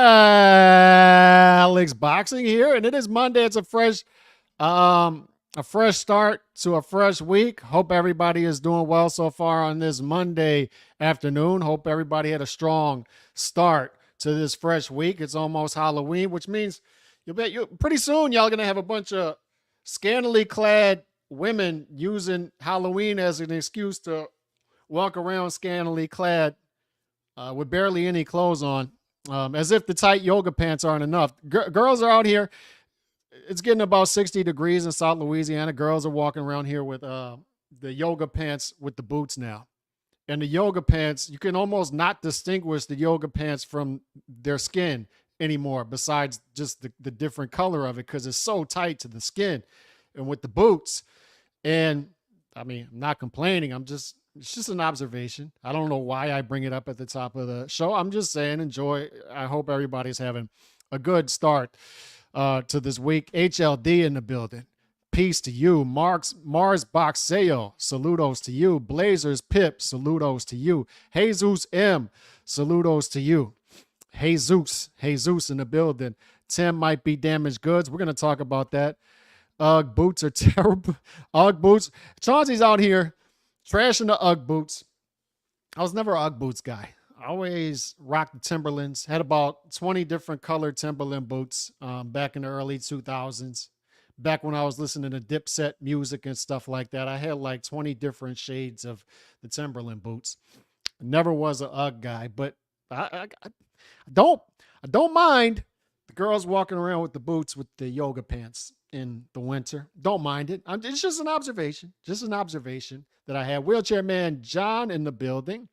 Alex Boxing here, and it is Monday. It's a fresh start to a fresh week. Hope everybody is doing well so far on this Monday afternoon. Hope everybody had a strong start to this fresh week. It's almost Halloween, which means pretty soon y'all gonna have a bunch of scantily clad women using Halloween as an excuse to walk around scantily clad with barely any clothes on, as if the tight yoga pants aren't enough. Girls are out here. It's getting about 60 degrees in South Louisiana. Girls are walking around here with the yoga pants with the boots now. And the yoga pants, you can almost not distinguish the yoga pants from their skin anymore, besides just the different color of it, because it's so tight to the skin. And with the boots, and I mean, I'm not complaining. It's just an observation. I don't know why I bring it up at the top of the show. I'm just saying, enjoy. I hope everybody's having a good start to this week. HLD in the building. Peace to you. Mars Boxeo. Saludos to you. Blazers Pip. Saludos to you. Jesus M. Saludos to you. Jesus in the building. Tim might be damaged goods. We're going to talk about that. Ugg boots are terrible. Ugg boots. Chauncey's out here trashing the Ugg boots. I was never an Ugg boots guy. I always rocked the Timberlands. Had about 20 different colored Timberland boots back in the early 2000s. Back when I was listening to Dipset music and stuff like that, I had like 20 different shades of the Timberland boots. Never was an Ugg guy, but I don't mind the girls walking around with the boots with the yoga pants in the winter. Don't mind it. It's just an observation. Just an observation that I had. Wheelchair Man John in the building.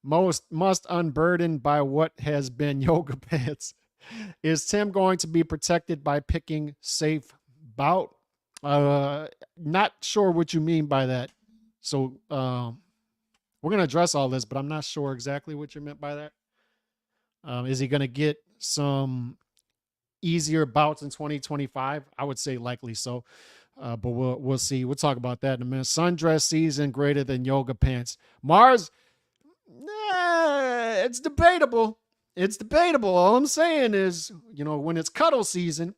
Must unburdened by what has been yoga pants. Is Tim going to be protected by picking safe bout? Not sure what you mean by that. So we're going to address all this, but I'm not sure exactly what you meant by that. Is he going to get some easier bouts in 2025? I would say likely so. But we'll see. We'll talk about that in a minute. Sundress season greater than yoga pants. Mars, it's debatable. It's debatable. All I'm saying is, when it's cuddle season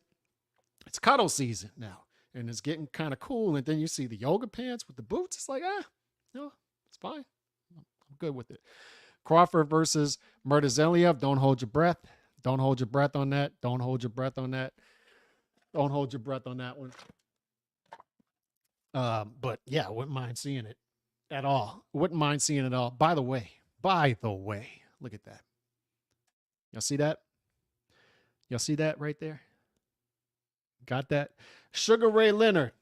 now. And it's getting kind of cool. And then you see the yoga pants with the boots. It's like, it's fine. I'm good with it. Crawford versus Murtazaliev. Don't hold your breath. Don't hold your breath on that. Don't hold your breath on that. Don't hold your breath on that one. But yeah, I wouldn't mind seeing it at all. Wouldn't mind seeing it all. By the way, look at that. Y'all see that? Y'all see that right there? Got that? Sugar Ray Leonard.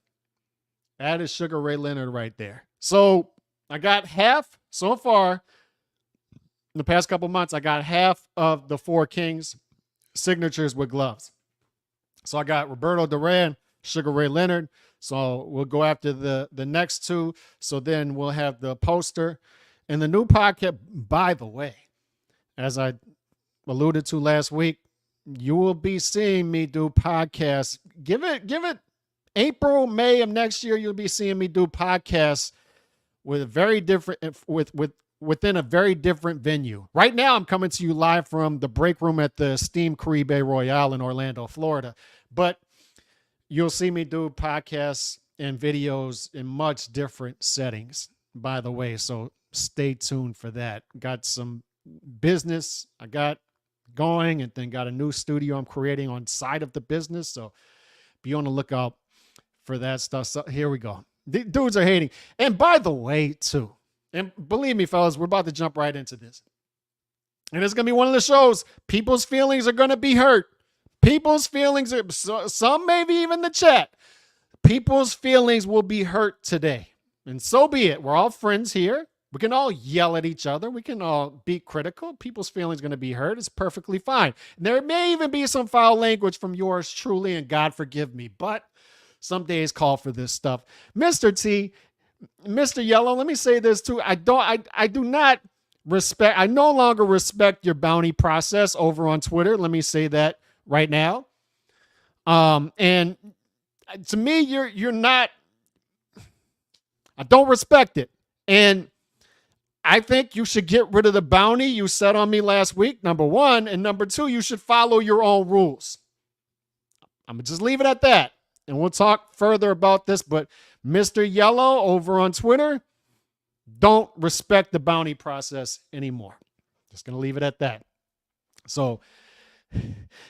That is Sugar Ray Leonard right there. So I got half so far. In the past couple months, I got half of the Four Kings signatures with gloves. So I got Roberto Duran, Sugar Ray Leonard. So we'll go after the next two. So then we'll have the poster and the new podcast. By the way, as I alluded to last week, you will be seeing me do podcasts. Give it April, May of next year. You'll be seeing me do podcasts with a very different, within a very different venue. Right now, I'm coming to you live from the break room at the esteemed Caribe Royale in Orlando, Florida. But you'll see me do podcasts and videos in much different settings, by the way. So stay tuned for that. Got some business I got going, and then got a new studio I'm creating on side of the business. So be on the lookout for that stuff. So here we go. The dudes are hating. And by the way, too, and believe me, fellas, we're about to jump right into this. And it's going to be one of the shows. People's feelings are going to be hurt. People's feelings, some maybe even the chat. People's feelings will be hurt today. And so be it. We're all friends here. We can all yell at each other. We can all be critical. People's feelings are going to be hurt. It's perfectly fine. There may even be some foul language from yours truly, and God forgive me. But some days call for this stuff. Mr. T, Mr. Yellow, let me say this too. I do not respect, I no longer respect your bounty process over on Twitter. Let me say that right now. And to me, you're not, I don't respect it. And I think you should get rid of the bounty you set on me last week, number one. And number two, you should follow your own rules. I'm going to just leave it at that. And we'll talk further about this. But Mr. Yellow over on Twitter, don't respect the bounty process anymore. Just going to leave it at that. So,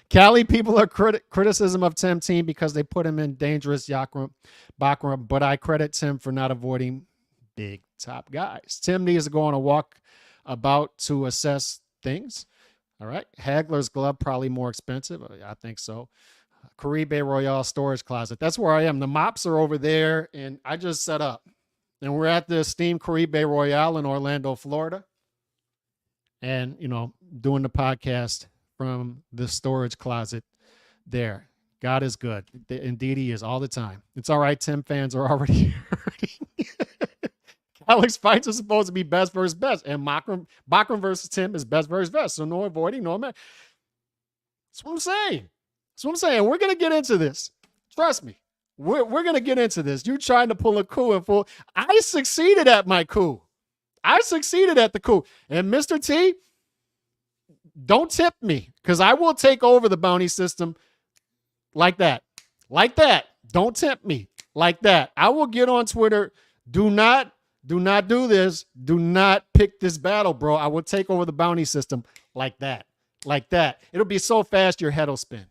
Cali people are criticism of Tim team because they put him in dangerous Bakram, but I credit Tim for not avoiding big top guys. Tim needs to go on a walk about to assess things. All right. Hagler's glove, probably more expensive. I think so. Caribe Royale storage closet. That's where I am. The mops are over there, and I just set up. And we're at the esteemed Caribe Royale in Orlando, Florida. And, you know, doing the podcast from the storage closet there. God is good. Indeed, he is all the time. It's all right. Tim fans are already hurting. Alex fights are supposed to be best versus best. And Bakram versus Tim is best versus best. So no avoiding, no man. That's what I'm saying. That's what I'm saying. We're going to get into this. Trust me. We're going to get into this. You trying to pull a coup and full. I succeeded at my coup. I succeeded at the coup. And Mr. T, don't tip me because I will take over the bounty system like that. Like that. Don't tempt me like that. I will get on Twitter. Do not do this. Do not pick this battle, bro. I will take over the bounty system like that. Like that. It'll be so fast your head will spin.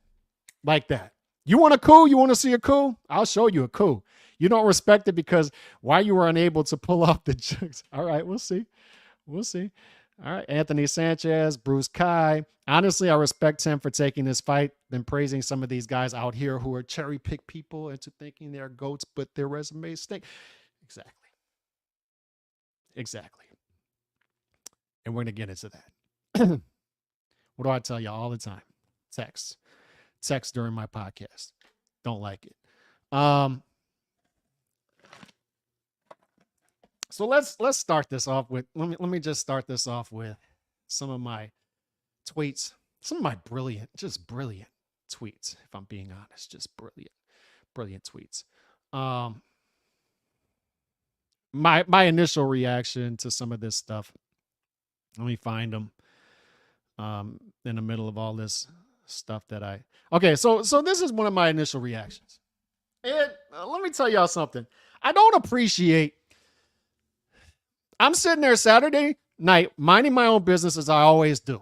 Like that. You want a coup? You want to see a coup? I'll show you a coup. You don't respect it because why you were unable to pull off the jugs. All right, we'll see. We'll see. All right, Anthony Sanchez, Bruce Kai. Honestly, I respect him for taking this fight. Been praising some of these guys out here who are cherry pick people into thinking they're goats, but their resumes stink. Exactly. Exactly. And we're going to get into that. What do I tell you all the time? Text during my podcast. Don't like it. So let's start this off with let me just start this off with some of my tweets, some of my brilliant tweets, if I'm being honest, just brilliant tweets. My initial reaction to some of this stuff. Let me find them in the middle of all this stuff that okay, so this is one of my initial reactions. And let me tell y'all something. I don't appreciate. I'm sitting there Saturday night, minding my own business as I always do.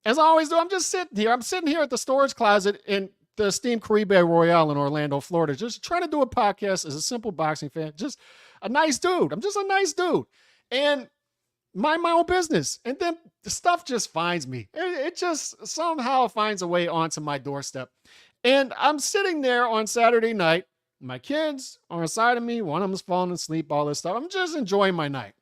As I always do, I'm just sitting here. I'm sitting here at the storage closet in the esteemed Caribe Royale in Orlando, Florida, just trying to do a podcast as a simple boxing fan. Just a nice dude. I'm just a nice dude. And mind my own business. And then the stuff just finds me. It just somehow finds a way onto my doorstep. And I'm sitting there on Saturday night. My kids are inside of me. One of them's falling asleep, all this stuff. I'm just enjoying my night.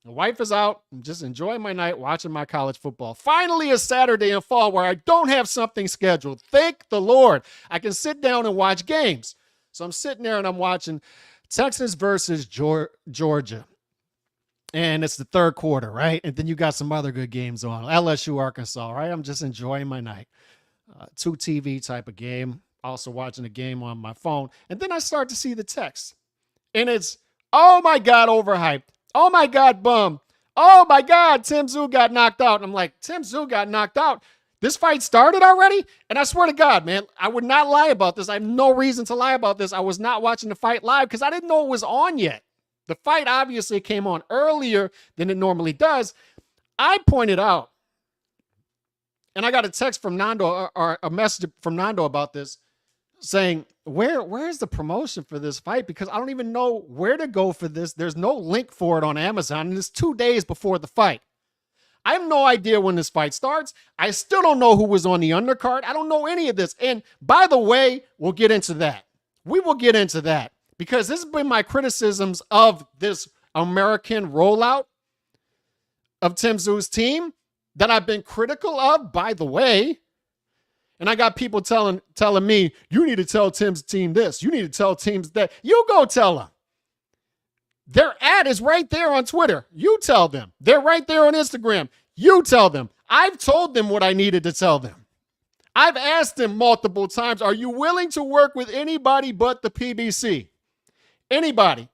The wife is out. I'm just enjoying my night, watching my college football. Finally, a Saturday in fall where I don't have something scheduled. Thank the Lord. I can sit down and watch games. So I'm sitting there and I'm watching Texas versus Georgia. And it's the third quarter, right? And then you got some other good games on. LSU, Arkansas, right? I'm just enjoying my night. 2 TV type of game. Also watching a game on my phone. And then I start to see the text. And it's, oh my God, overhyped. Oh my God, bum. Oh my God, Tim Tszyu got knocked out. And I'm like, Tim Tszyu got knocked out? This fight started already? And I swear to God, man, I would not lie about this. I have no reason to lie about this. I was not watching the fight live because I didn't know it was on yet. The fight obviously came on earlier than it normally does. I pointed out, and I got a text from Nando, or a message from Nando about this, saying, where's the promotion for this fight? Because I don't even know where to go for this. There's no link for it on Amazon, and it's 2 days before the fight. I have no idea when this fight starts. I still don't know who was on the undercard. I don't know any of this. And by the way, we'll get into that. We will get into that because this has been my criticisms of this American rollout of Tim Tszyu's team that I've been critical of, by the way. And I got people telling me, you need to tell Tim's team this. You need to tell teams that. You go tell them. Their ad is right there on Twitter. You tell them. They're right there on Instagram. You tell them. I've told them what I needed to tell them. I've asked them multiple times, are you willing to work with anybody but the PBC? Anybody.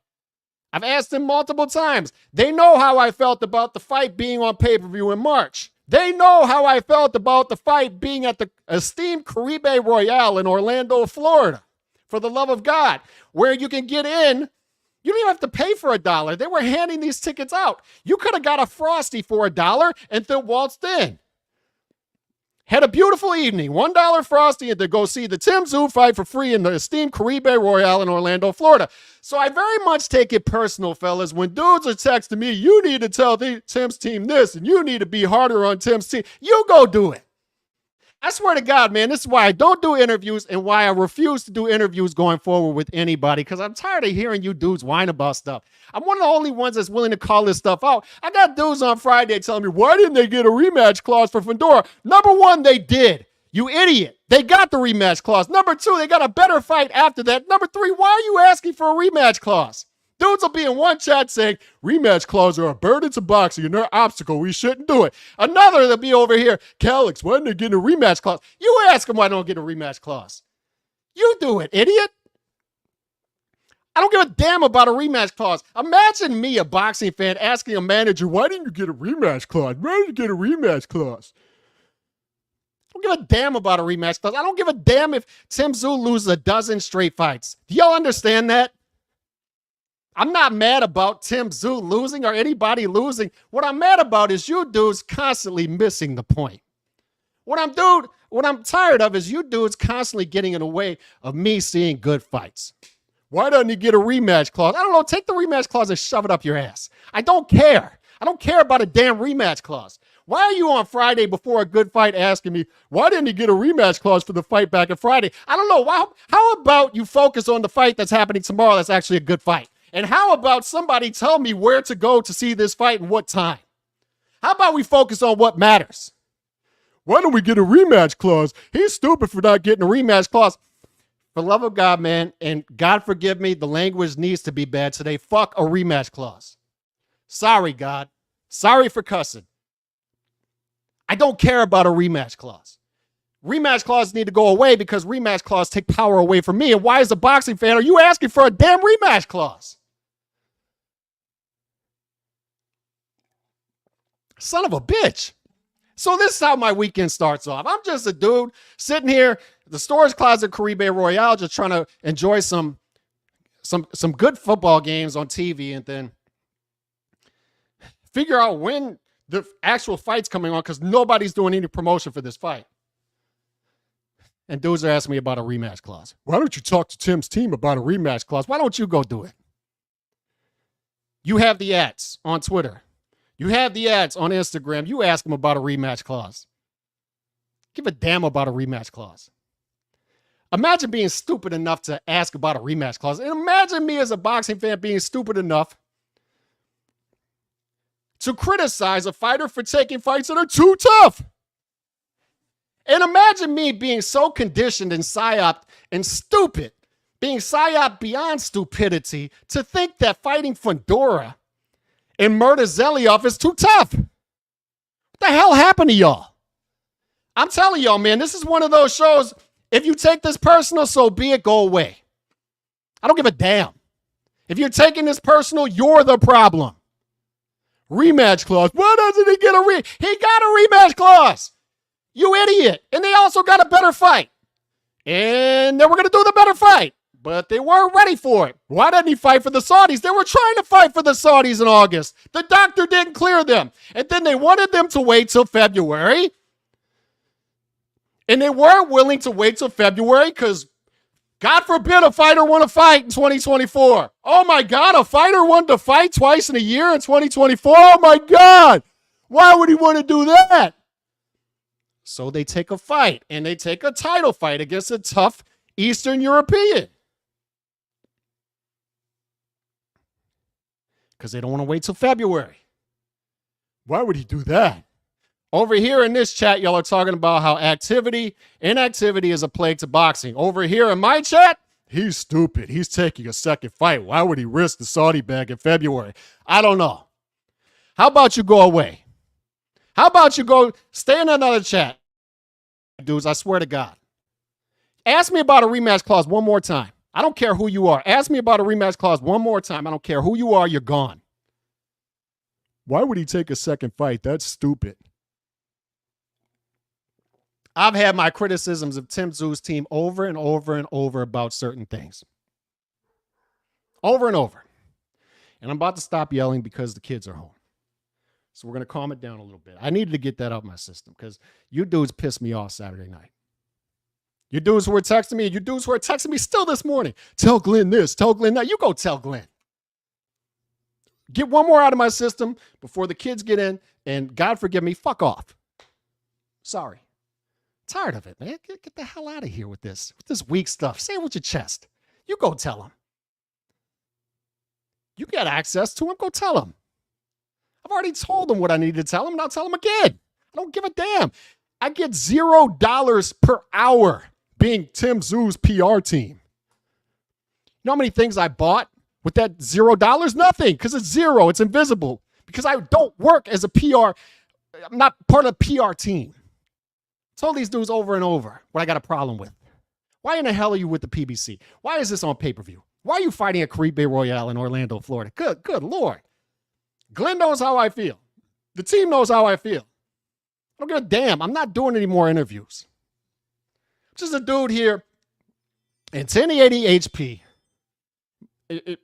I've asked them multiple times. They know how I felt about the fight being on pay-per-view in March. They know how I felt about the fight being at the esteemed Caribe Royale in Orlando, Florida. For the love of God, where you can get in. You don't even have to pay for $1. They were handing these tickets out. You could have got a Frosty for $1 and then waltzed in. Had a beautiful evening. $1 Frosty and to go see the Tszyu fight for free in the esteemed Caribe Royale in Orlando, Florida. So I very much take it personal, fellas. When dudes are texting me, you need to tell Tim's team this and you need to be harder on Tim's team. You go do it. I swear to God, man, this is why I don't do interviews and why I refuse to do interviews going forward with anybody, because I'm tired of hearing you dudes whine about stuff. I'm one of the only ones that's willing to call this stuff out. I got dudes on Friday telling me, why didn't they get a rematch clause for Fundora? Number one, they did. You idiot. They got the rematch clause. Number two, they got a better fight after that. Number three, why are you asking for a rematch clause? Dudes will be in one chat saying, rematch clauses are a burden to boxing and they're an obstacle. We shouldn't do it. Another will be over here, Calix, why didn't they get a rematch clause? You ask them why they don't get a rematch clause. You do it, idiot. I don't give a damn about a rematch clause. Imagine me, a boxing fan, asking a manager, why didn't you get a rematch clause? Why didn't you get a rematch clause? I don't give a damn about a rematch clause. I don't give a damn if Tszyu loses a dozen straight fights. Do y'all understand that? I'm not mad about Tszyu losing or anybody losing. What I'm mad about is you dudes constantly missing the point. What I'm tired of is you dudes constantly getting in the way of me seeing good fights. Why doesn't he get a rematch clause? I don't know. Take the rematch clause and shove it up your ass. I don't care. I don't care about a damn rematch clause. Why are you on Friday before a good fight asking me, why didn't he get a rematch clause for the fight back on Friday? I don't know. How about you focus on the fight that's happening tomorrow that's actually a good fight? And how about somebody tell me where to go to see this fight and what time? How about we focus on what matters? Why don't we get a rematch clause? He's stupid for not getting a rematch clause. For the love of God, man, and God forgive me, the language needs to be bad today. Fuck a rematch clause. Sorry, God. Sorry for cussing. I don't care about a rematch clause. Rematch clauses need to go away because rematch clauses take power away from me. And why, as a boxing fan, are you asking for a damn rematch clause? Son of a bitch. So this is how my weekend starts off. I'm just a dude sitting here at the storage closet Caribe Royale, just trying to enjoy some good football games on TV and then figure out when the actual fight's coming on because nobody's doing any promotion for this fight. And dudes are asking me about a rematch clause. Why don't you talk to Tim's team about a rematch clause? Why don't you go do it? You have the ads on Twitter. You have the ads on Instagram. You ask them about a rematch clause. Give a damn about a rematch clause. Imagine being stupid enough to ask about a rematch clause. And imagine me as a boxing fan being stupid enough to criticize a fighter for taking fights that are too tough. And imagine me being so conditioned and psyoped and stupid, being psyoped beyond stupidity to think that fighting Fundora and Murtazaliev is too tough. What the hell happened to y'all? I'm telling y'all, man, this is one of those shows, if you take this personal, so be it, go away. I don't give a damn. If you're taking this personal, you're the problem. Rematch clause. Why doesn't he get a He got a rematch clause. You idiot. And they also got a better fight. And they were going to do the better fight. But they weren't ready for it. Why didn't he fight for the Saudis? They were trying to fight for the Saudis in August. The doctor didn't clear them. And then they wanted them to wait till February. And they weren't willing to wait till February because, God forbid, a fighter want to fight in 2024. Oh, my God, a fighter wanted to fight twice in a year in 2024? Oh, my God. Why would he want to do that? So they take a fight, and they take a title fight against a tough Eastern European. Because they don't want to wait till February. Why would he do that? Over here in this chat, y'all are talking about how inactivity is a plague to boxing. Over here in my chat, he's stupid. He's taking a second fight. Why would he risk the Saudi bag in February? I don't know. How about you go away? How about you go stay in another chat? Dudes, I swear to God. Ask me about a rematch clause one more time. I don't care who you are. Ask me about a rematch clause one more time. I don't care who you are. You're gone. Why would he take a second fight? That's stupid. I've had my criticisms of Tim Tszyu's team over and over and over about certain things. Over and over. And I'm about to stop yelling because the kids are home. So we're going to calm it down a little bit. I needed to get that out of my system because you dudes pissed me off Saturday night. You dudes who were texting me, you dudes who are texting me still this morning. Tell Glenn this, tell Glenn that. You go tell Glenn. Get one more out of my system before the kids get in, and God forgive me, fuck off. Sorry. Tired of it, man. Get the hell out of here with this weak stuff. Say it with your chest. You go tell him. You got access to him, go tell him. I've already told him what I need to tell him, and I'll tell him again. I don't give a damn. I get $0 per hour being Tim Tszyu's PR team. You know how many things I bought with that $0? Nothing, because it's zero. It's invisible. Because I don't work as a PR. I'm not part of the PR team. I told these dudes over and over what I got a problem with. Why in the hell are you with the PBC? Why is this on pay-per-view? Why are you fighting at Clickbait Royale in Orlando, Florida? Good Lord. Glenn knows how I feel. The team knows how I feel. I don't give a damn. I'm not doing any more interviews. Just a dude here in 1080 HP.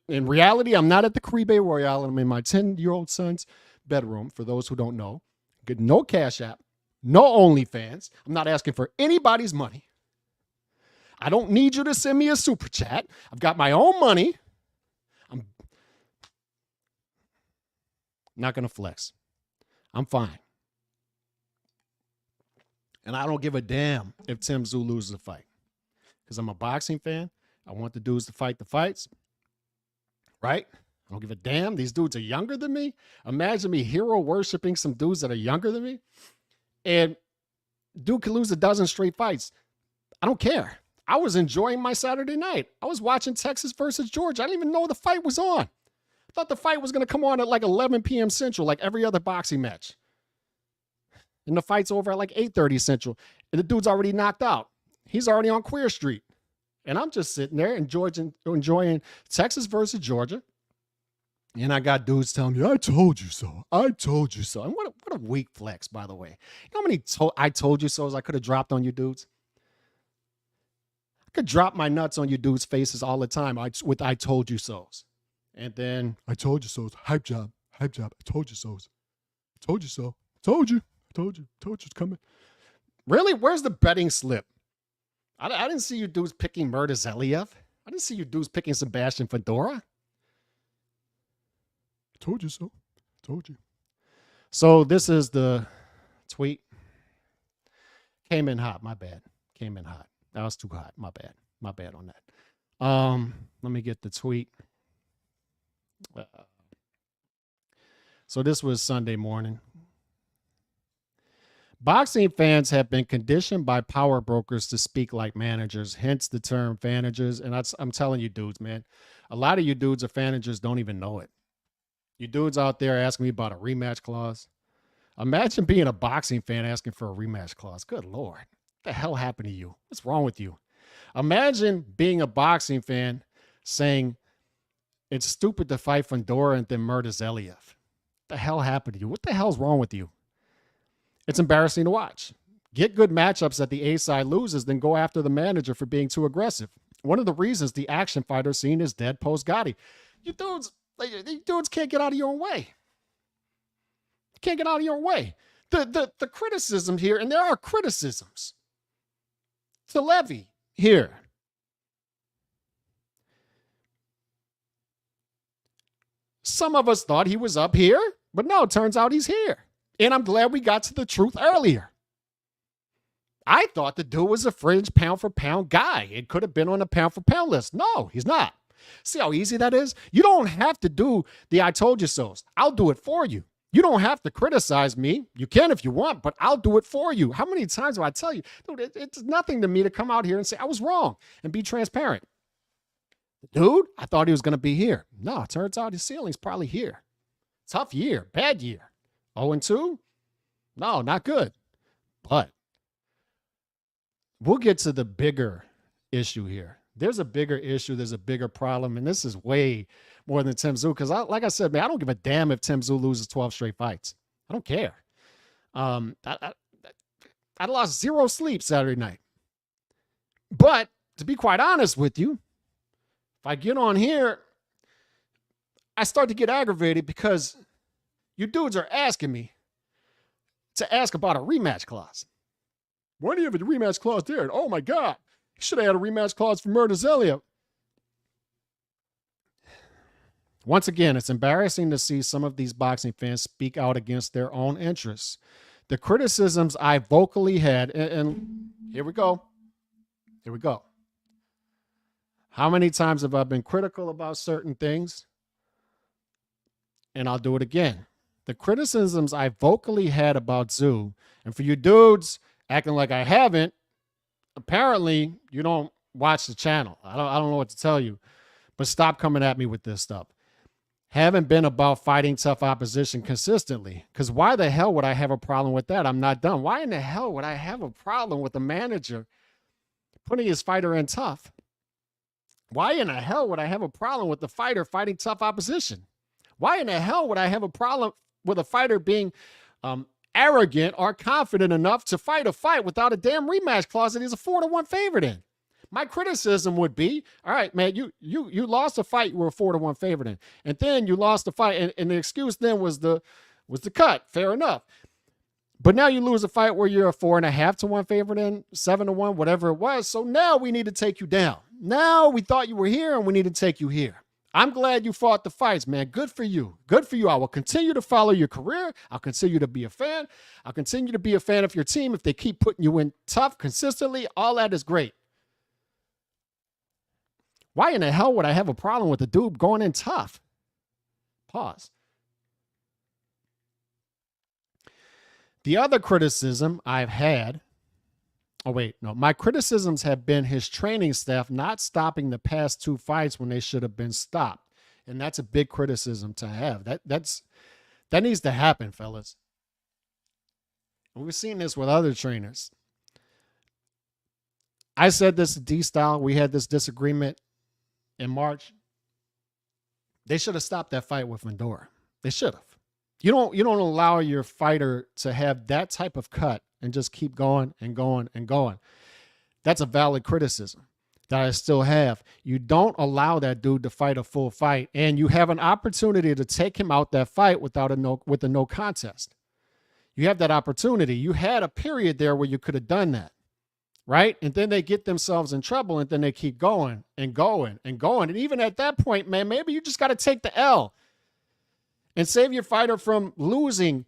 In reality, I'm not at the Clickbait Royale. I'm in my 10-year-old son's bedroom, for those who don't know. Get no Cash App, no OnlyFans. I'm not asking for anybody's money. I don't need you to send me a super chat. I've got my own money. I'm not going to flex. I'm fine. And I don't give a damn if Tim Tszyu loses a fight. Because I'm a boxing fan. I want the dudes to fight the fights. Right? I don't give a damn. These dudes are younger than me. Imagine me hero worshiping some dudes that are younger than me. And dude could lose a dozen straight fights. I don't care. I was enjoying my Saturday night. I was watching Texas versus Georgia. I didn't even know the fight was on. I thought the fight was going to come on at like 11 p.m. Central, like every other boxing match. And the fight's over at like 8:30 Central. And the dude's already knocked out. He's already on Queer Street. And I'm just sitting there enjoying Texas versus Georgia. And I got dudes telling me, I told you so. I told you so. And what a weak flex, by the way. You know how many I told you so's I could have dropped on you dudes? I could drop my nuts on you dudes' faces all the time with I told you so's. And then I told you so's. Hype job. I told you so's. I told you so. Told you. I told you it's coming. Really? Where's the betting slip? I didn't see you dudes picking Murtazaliev. I didn't see you dudes picking Sebastian Fedora. I told you so. Told you. So this is the tweet. Came in hot. My bad. Came in hot. That was too hot. My bad. My bad on that. Let me get the tweet. So this was Sunday morning. Boxing fans have been conditioned by power brokers to speak like managers, hence the term fanagers. And I'm telling you dudes, man, a lot of you dudes are fanagers, don't even know it. You dudes out there asking me about a rematch clause. Imagine being a boxing fan asking for a rematch clause. Good Lord. What the hell happened to you? What's wrong with you? Imagine being a boxing fan saying it's stupid to fight Fedora and then Murtazaliev. What the hell happened to you? What the hell's wrong with you? It's embarrassing to watch. Get good matchups that the A side loses, then go after the manager for being too aggressive. One of the reasons the action fighter scene is dead post Gotti. You dudes can't get out of your own way. You can't get out of your own way. The criticism here, and there are criticisms to Levy here. Some of us thought he was up here, but no, it turns out he's here. And I'm glad we got to the truth earlier. I thought the dude was a fringe pound for pound guy. It could have been on a pound for pound list. No, he's not. See how easy that is? You don't have to do the I told you so's. I'll do it for you. You don't have to criticize me. You can if you want, but I'll do it for you. How many times do I tell you? Dude, it's nothing to me to come out here and say I was wrong and be transparent. Dude, I thought he was going to be here. No, it turns out his ceiling's probably here. Tough year, bad year. 0-2? No, not good. But we'll get to the bigger issue here. there's a bigger issue. There's a bigger problem. And this is way more than Tszyu. Because like I said, man, I don't give a damn if Tszyu loses 12 straight fights. I don't care. I lost 0 sleep Saturday night. But to be quite honest with you, if I get on here, I start to get aggravated because you dudes are asking me to ask about a rematch clause. Why do you have a rematch clause there? Oh my God, you should have had a rematch clause for Murtazaliev. Once again, it's embarrassing to see some of these boxing fans speak out against their own interests. The criticisms I vocally had, and here we go. Here we go. How many times have I been critical about certain things? And I'll do it again. The criticisms I vocally had about Tszyu, and for you dudes acting like I haven't, apparently you don't watch the channel. I don't know what to tell you, but stop coming at me with this stuff. Haven't been about fighting tough opposition consistently. Because why the hell would I have a problem with that? I'm not done. Why in the hell would I have a problem with the manager putting his fighter in tough? Why in the hell would I have a problem with the fighter fighting tough opposition? Why in the hell would I have a problem with a fighter being arrogant or confident enough to fight a fight without a damn rematch clause that he's a 4-1 favorite in? My criticism would be, all right, man, you lost a fight you were a 4-1 favorite in, and then you lost the fight, and the excuse then was the cut. Fair enough. But now you lose a fight where you're a 4.5-1 favorite in, 7-1, whatever it was. So now we need to take you down. Now we thought you were here, and we need to take you here. I'm glad you fought the fights, man. Good for you. Good for you. I will continue to follow your career. I'll continue to be a fan. I'll continue to be a fan of your team if they keep putting you in tough consistently. All that is great. Why in the hell would I have a problem with a dude going in tough? Pause. The other criticism I've had, my criticisms have been his training staff not stopping the past 2 fights when they should have been stopped. And that's a big criticism to have. That needs to happen, fellas. And we've seen this with other trainers. I said this to D-Style. We had this disagreement in March. They should have stopped that fight with Vendora. They should have. You don't allow your fighter to have that type of cut and just keep going and going and going. That's a valid criticism that I still have. You don't allow that dude to fight a full fight, and you have an opportunity to take him out that fight with a no contest. You have that opportunity. You had a period there where you could have done that, right? And then they get themselves in trouble, and then they keep going and going and going. And even at that point, man, maybe you just got to take the L and save your fighter from losing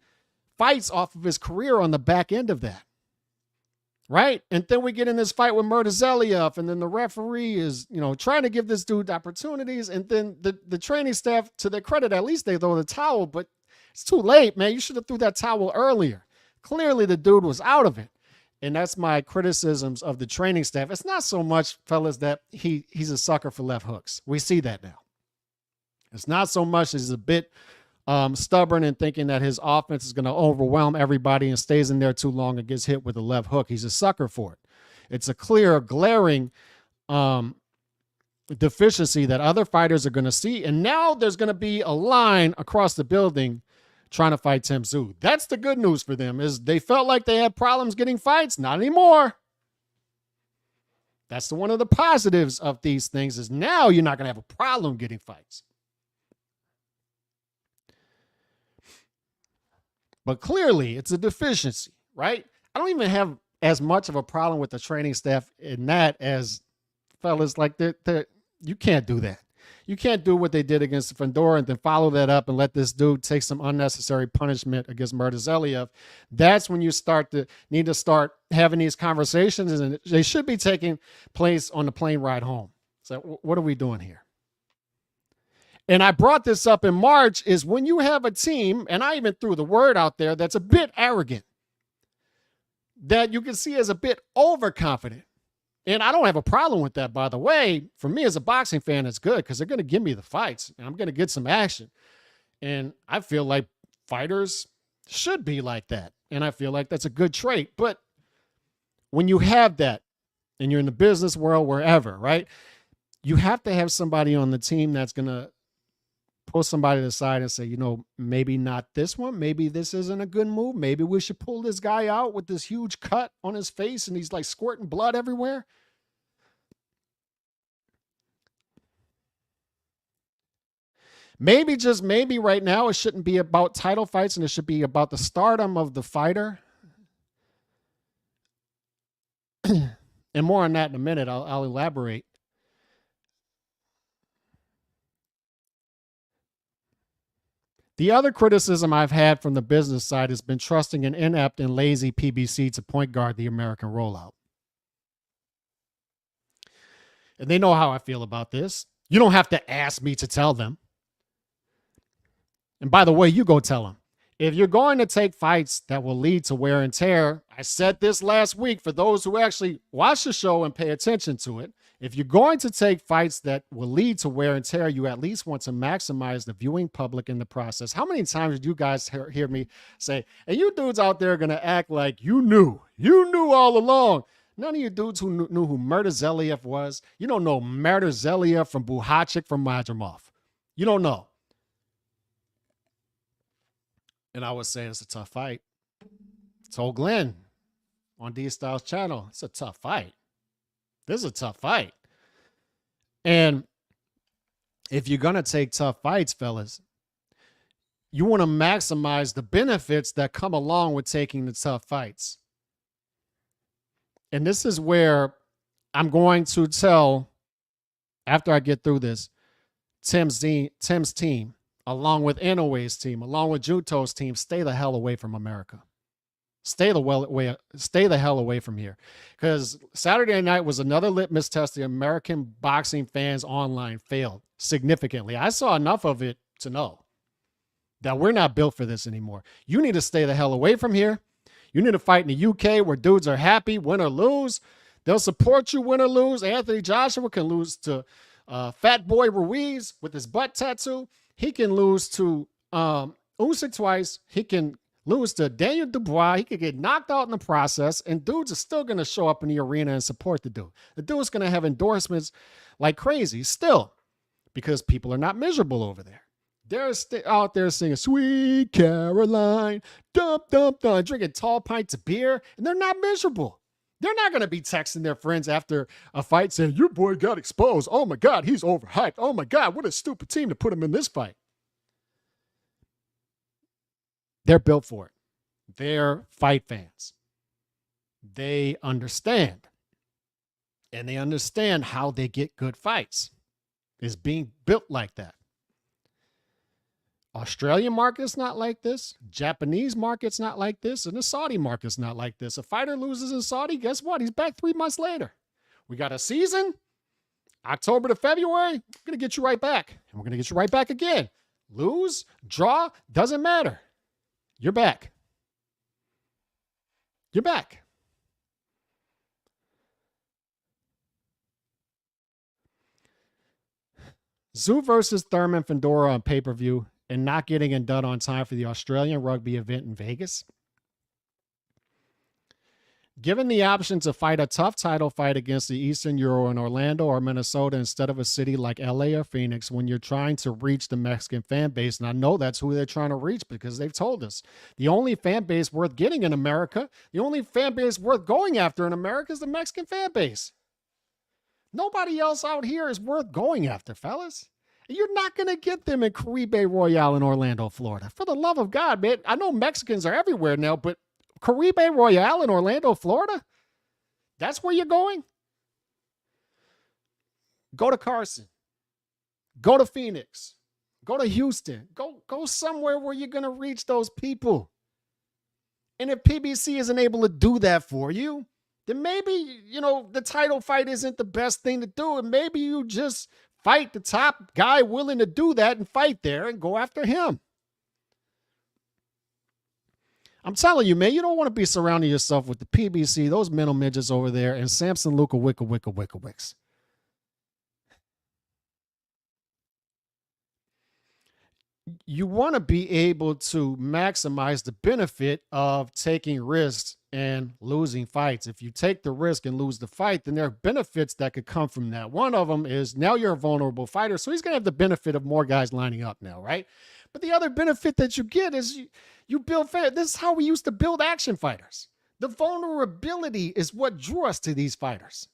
fights off of his career on the back end of that, right? And then we get in this fight with Murtazaliev, and then the referee is, trying to give this dude opportunities, and then the training staff, to their credit, at least they throw the towel, but it's too late, man. You should have threw that towel earlier. Clearly, the dude was out of it, and that's my criticisms of the training staff. It's not so much, fellas, that he's a sucker for left hooks. We see that now. It's not so much as he's a bit stubborn and thinking that his offense is going to overwhelm everybody and stays in there too long and gets hit with a left hook. He's a sucker for it. It's a clear, glaring deficiency that other fighters are going to see. And now there's going to be a line across the building trying to fight Tszyu. That's the good news for them, is they felt like they had problems getting fights. Not anymore. That's one of the positives of these things, is now you're not going to have a problem getting fights. But clearly, it's a deficiency, right? I don't even have as much of a problem with the training staff in that as fellas like you can't do that. You can't do what they did against Vendora and then follow that up and let this dude take some unnecessary punishment against Murtazaliev. That's when you need to start having these conversations, and they should be taking place on the plane ride home. So what are we doing here? And I brought this up in March, is when you have a team, and I even threw the word out there, that's a bit arrogant, that you can see as a bit overconfident. And I don't have a problem with that, by the way. For me as a boxing fan, it's good because they're going to give me the fights and I'm going to get some action. And I feel like fighters should be like that. And I feel like that's a good trait. But when you have that and you're in the business world, wherever, right? you have to have somebody on the team that's going to pull somebody to the side and say, maybe not this one. Maybe this isn't a good move. Maybe we should pull this guy out with this huge cut on his face and he's like squirting blood everywhere. Maybe, just maybe right now it shouldn't be about title fights and it should be about the stardom of the fighter. And more on that in a minute. I'll elaborate. The other criticism I've had from the business side has been trusting an inept and lazy PBC to point guard the American rollout. And they know how I feel about this. You don't have to ask me to tell them. And by the way, you go tell them. If you're going to take fights that will lead to wear and tear, I said this last week for those who actually watch the show and pay attention to it. If you're going to take fights that will lead to wear and tear, you at least want to maximize the viewing public in the process. How many times did you guys hear me say, and you dudes out there are going to act like you knew all along. None of you dudes who knew who Murtazaliev was. You don't know Murtazaliev from Buhachik from Majamov. You don't know. And I was saying it's a tough fight. I told Glenn on D Styles' channel, it's a tough fight. This is a tough fight. And if you're going to take tough fights, fellas, you want to maximize the benefits that come along with taking the tough fights. And this is where I'm going to tell, after I get through this, Tim's team, along with Inoue's team, along with Juto's team, stay the hell away from America. Stay the hell away from here. Because Saturday night was another litmus test. The American boxing fans online failed significantly. I saw enough of it to know that we're not built for this anymore. You need to stay the hell away from here. You need to fight in the UK where dudes are happy, win or lose. They'll support you, win or lose. Anthony Joshua can lose to Fat Boy Ruiz with his butt tattoo. He can lose to Usyk twice. He can lose to Daniel Dubois. He could get knocked out in the process, and dudes are still going to show up in the arena and support the dude. The dude's going to have endorsements like crazy still because people are not miserable over there. They're out there singing Sweet Caroline, dump, dump, dump, drinking tall pints of beer, and they're not miserable. They're not going to be texting their friends after a fight saying, your boy got exposed. Oh, my God, he's overhyped. Oh, my God, what a stupid team to put him in this fight. They're built for it. They're fight fans. They understand. And they understand how they get good fights. It's being built like that. Australian market's not like this. Japanese market's not like this. And the Saudi market's not like this. A fighter loses in Saudi, guess what? He's back 3 months later. We got a season, October to February. We're going to get you right back. And we're going to get you right back again. Lose, draw, doesn't matter. You're back. You're back. Tszyu versus Thurman Fedora on pay-per-view and not getting it done on time for the Australian rugby event in Vegas. Given the option to fight a tough title fight against the Eastern Euro in Orlando or Minnesota instead of a city like LA or Phoenix when you're trying to reach the Mexican fan base, and I know that's who they're trying to reach because they've told us the only fan base worth getting in America, the only fan base worth going after in America is the Mexican fan base. Nobody else out here is worth going after, fellas. You're not going to get them in Caribe Royale in Orlando, Florida. For the love of God, man. I know Mexicans are everywhere now, but Caribe Royale in Orlando, Florida? That's where you're going? Go to Carson. Go to Phoenix. Go to Houston. Go somewhere where you're going to reach those people. And if PBC isn't able to do that for you, then maybe, the title fight isn't the best thing to do. And maybe you just fight the top guy willing to do that and fight there and go after him. I'm telling you, man, you don't want to be surrounding yourself with the PBC, those mental midgets over there, and Samson Luka Wicks. You want to be able to maximize the benefit of taking risks and losing fights. If you take the risk and lose the fight, then there are benefits that could come from that. One of them is now you're a vulnerable fighter, so he's going to have the benefit of more guys lining up now, right? But the other benefit that you get is you build fans. This is how we used to build action fighters. The vulnerability is what drew us to these fighters.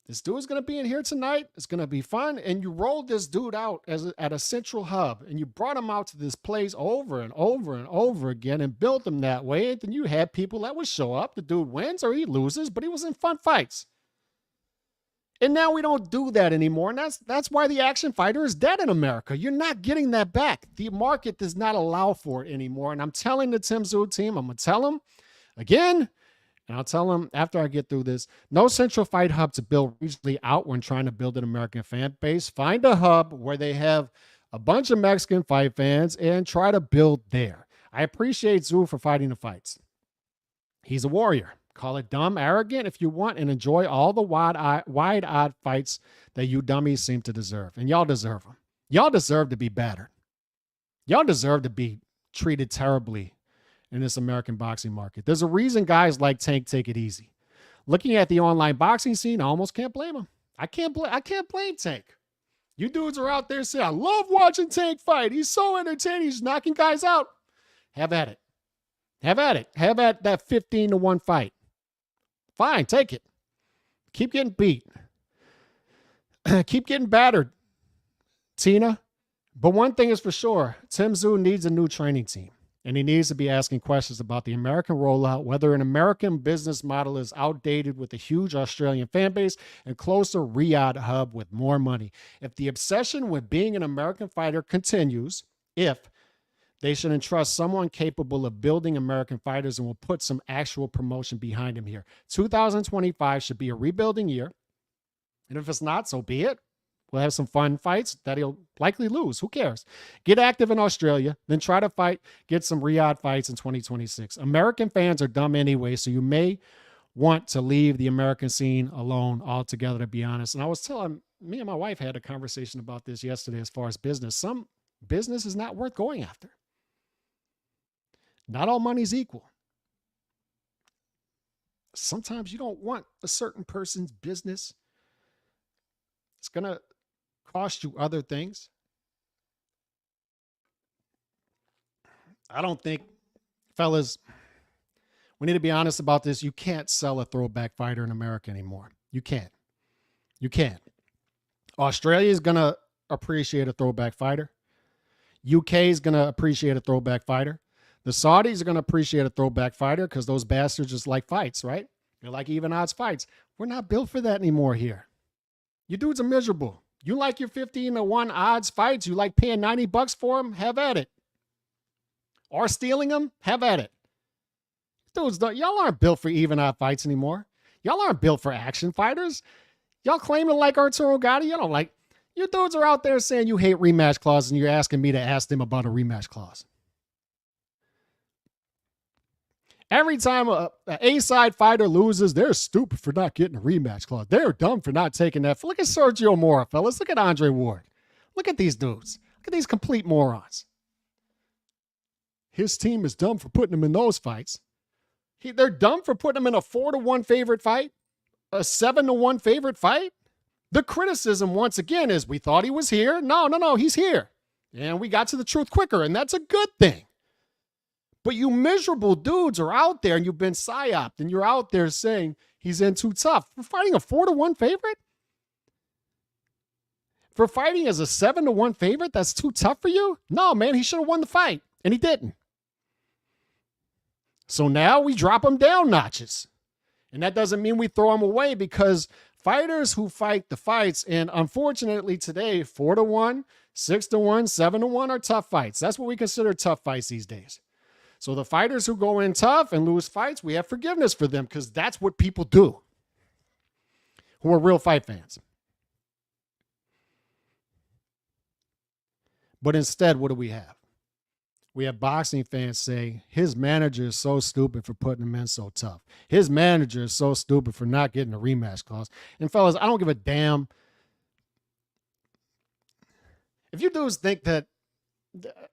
This dude is going to be in here tonight. It's going to be fun. And you rolled this dude out at a central hub, and you brought him out to this place over and over and over again and built him that way. And then you had people that would show up. The dude wins or he loses, but he was in fun fights. And now we don't do that anymore. And that's why the action fighter is dead in America. You're not getting that back. The market does not allow for it anymore. And I'm telling the Tszyu team, I'm going to tell them again, and I'll tell them after I get through this, no central fight hub to build regionally out when trying to build an American fan base. Find a hub where they have a bunch of Mexican fight fans and try to build there. I appreciate Tszyu for fighting the fights. He's a warrior. Call it dumb, arrogant if you want, and enjoy all the wide-eyed fights that you dummies seem to deserve. And y'all deserve them. Y'all deserve to be battered. Y'all deserve to be treated terribly in this American boxing market. There's a reason guys like Tank take it easy. Looking at the online boxing scene, I almost can't blame him. I can't blame Tank. You dudes are out there saying, I love watching Tank fight. He's so entertaining. He's knocking guys out. Have at it. Have at it. Have at that 15-1 fight. Fine, take it. Keep getting beat. Keep getting battered, Tina. But one thing is for sure, Tszyu needs a new training team. And he needs to be asking questions about the American rollout, whether an American business model is outdated with a huge Australian fan base and closer Riyadh hub with more money. If the obsession with being an American fighter continues, they should entrust someone capable of building American fighters and will put some actual promotion behind him here. 2025 should be a rebuilding year. And if it's not, so be it. We'll have some fun fights that he'll likely lose. Who cares? Get active in Australia, then try to get some Riyadh fights in 2026. American fans are dumb anyway, so you may want to leave the American scene alone altogether, to be honest. And I was telling, me and my wife had a conversation about this yesterday as far as business. Some business is not worth going after. Not all money's equal. Sometimes you don't want a certain person's business. It's going to cost you other things. I don't think, fellas, we need to be honest about this. You can't sell a throwback fighter in America anymore. You can't. You can't. Australia is going to appreciate a throwback fighter. UK is going to appreciate a throwback fighter. The Saudis are going to appreciate a throwback fighter because those bastards just like fights, right? They like even odds fights. We're not built for that anymore here. You dudes are miserable. You like your 15-1 odds fights. You like paying $90 for them. Have at it. Or stealing them. Have at it. Dudes, y'all aren't built for even odd fights anymore. Y'all aren't built for action fighters. Y'all claim to like Arturo Gatti. You don't like. You dudes are out there saying you hate rematch clauses, and you're asking me to ask them about a rematch clause. Every time a A-side fighter loses, they're stupid for not getting a rematch clause. They're dumb for not taking that. Look at Sergio Mora, fellas. Look at Andre Ward. Look at these dudes. Look at these complete morons. His team is dumb for putting him in those fights. They're dumb for putting him in a 4-1 favorite fight, a 7-1 favorite fight. The criticism, once again, is we thought he was here. No, he's here. And we got to the truth quicker, and that's a good thing. But you miserable dudes are out there and you've been psyoped and you're out there saying he's in too tough. For fighting a 4-1 favorite? For fighting as a 7-1 favorite, that's too tough for you? No, man, he should have won the fight and he didn't. So now we drop him down notches. And that doesn't mean we throw him away because fighters who fight the fights, and unfortunately today, 4-1, 6-1, 7-1 are tough fights. That's what we consider tough fights these days. So the fighters who go in tough and lose fights, we have forgiveness for them because that's what people do who are real fight fans. But instead, what do we have? We have boxing fans saying his manager is so stupid for putting him in so tough. His manager is so stupid for not getting a rematch clause. And fellas, I don't give a damn. If you dudes think that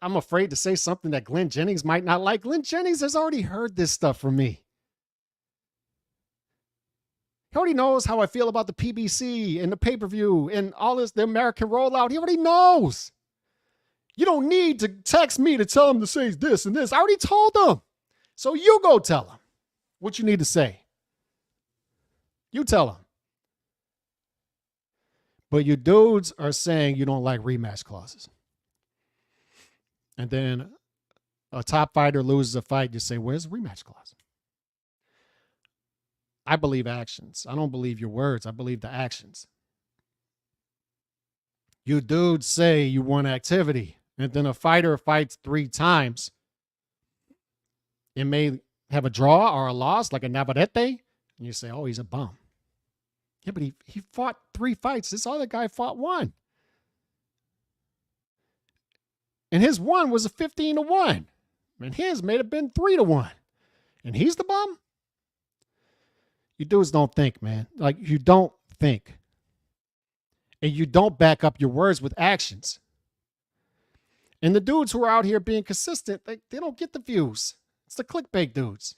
I'm afraid to say something that Glenn Jennings might not like. Glenn Jennings has already heard this stuff from me. He already knows how I feel about the PBC and the pay-per-view and all this, the American rollout. He already knows. You don't need to text me to tell him to say this and this. I already told him. So you go tell him what you need to say. You tell him. But you dudes are saying you don't like rematch clauses. And then a top fighter loses a fight, you say, where's the rematch clause? I believe actions. I don't believe your words. I believe the actions. You dudes say you want activity, and then a fighter fights 3 times. It may have a draw or a loss, like a Navarrete, and you say, oh, he's a bum. Yeah, but he fought 3 fights. This other guy fought 1. And his 1 was a 15-1. And his may have been 3-1. And he's the bum? You dudes don't think, man. Like, you don't think. And you don't back up your words with actions. And the dudes who are out here being consistent, they don't get the views. It's the clickbait dudes.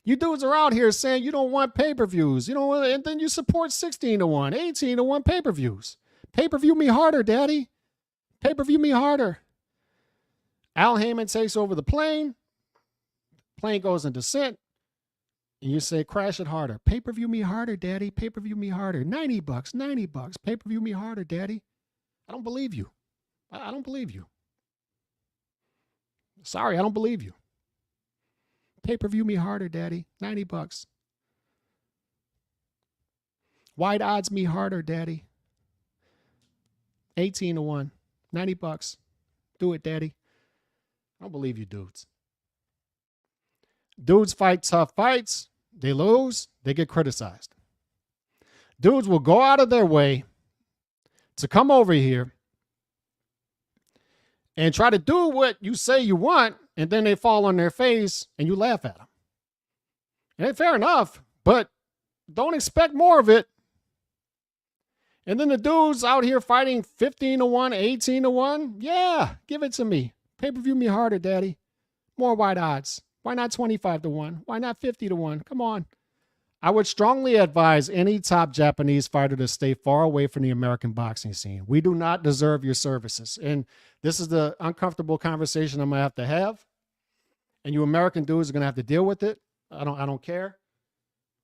You dudes are out here saying you don't want pay-per-views. You know, and then you support 16-1, 18-1 pay-per-views. Pay-per-view me harder, daddy. Pay-per-view me harder. Al Heyman takes over the plane. Plane goes in descent. And you say, crash it harder. Pay-per-view me harder, daddy. Pay-per-view me harder. $90, $90. Pay-per-view me harder, daddy. I don't believe you. I don't believe you. Sorry, I don't believe you. Pay-per-view me harder, daddy. $90. Wide odds me harder, daddy. 18-1. $90. Do it, daddy. I don't believe you dudes. Dudes fight tough fights. They lose. They get criticized. Dudes will go out of their way to come over here and try to do what you say you want, and then they fall on their face and you laugh at them. And fair enough, but don't expect more of it. And then the dudes out here fighting 15-1, 18-1. Yeah, give it to me. Pay-per-view me harder, daddy. More wide odds. Why not 25-1? Why not 50-1? Come on. I would strongly advise any top Japanese fighter to stay far away from the American boxing scene. We do not deserve your services. And this is the uncomfortable conversation I'm going to have. And you American dudes are going to have to deal with it. I don't care.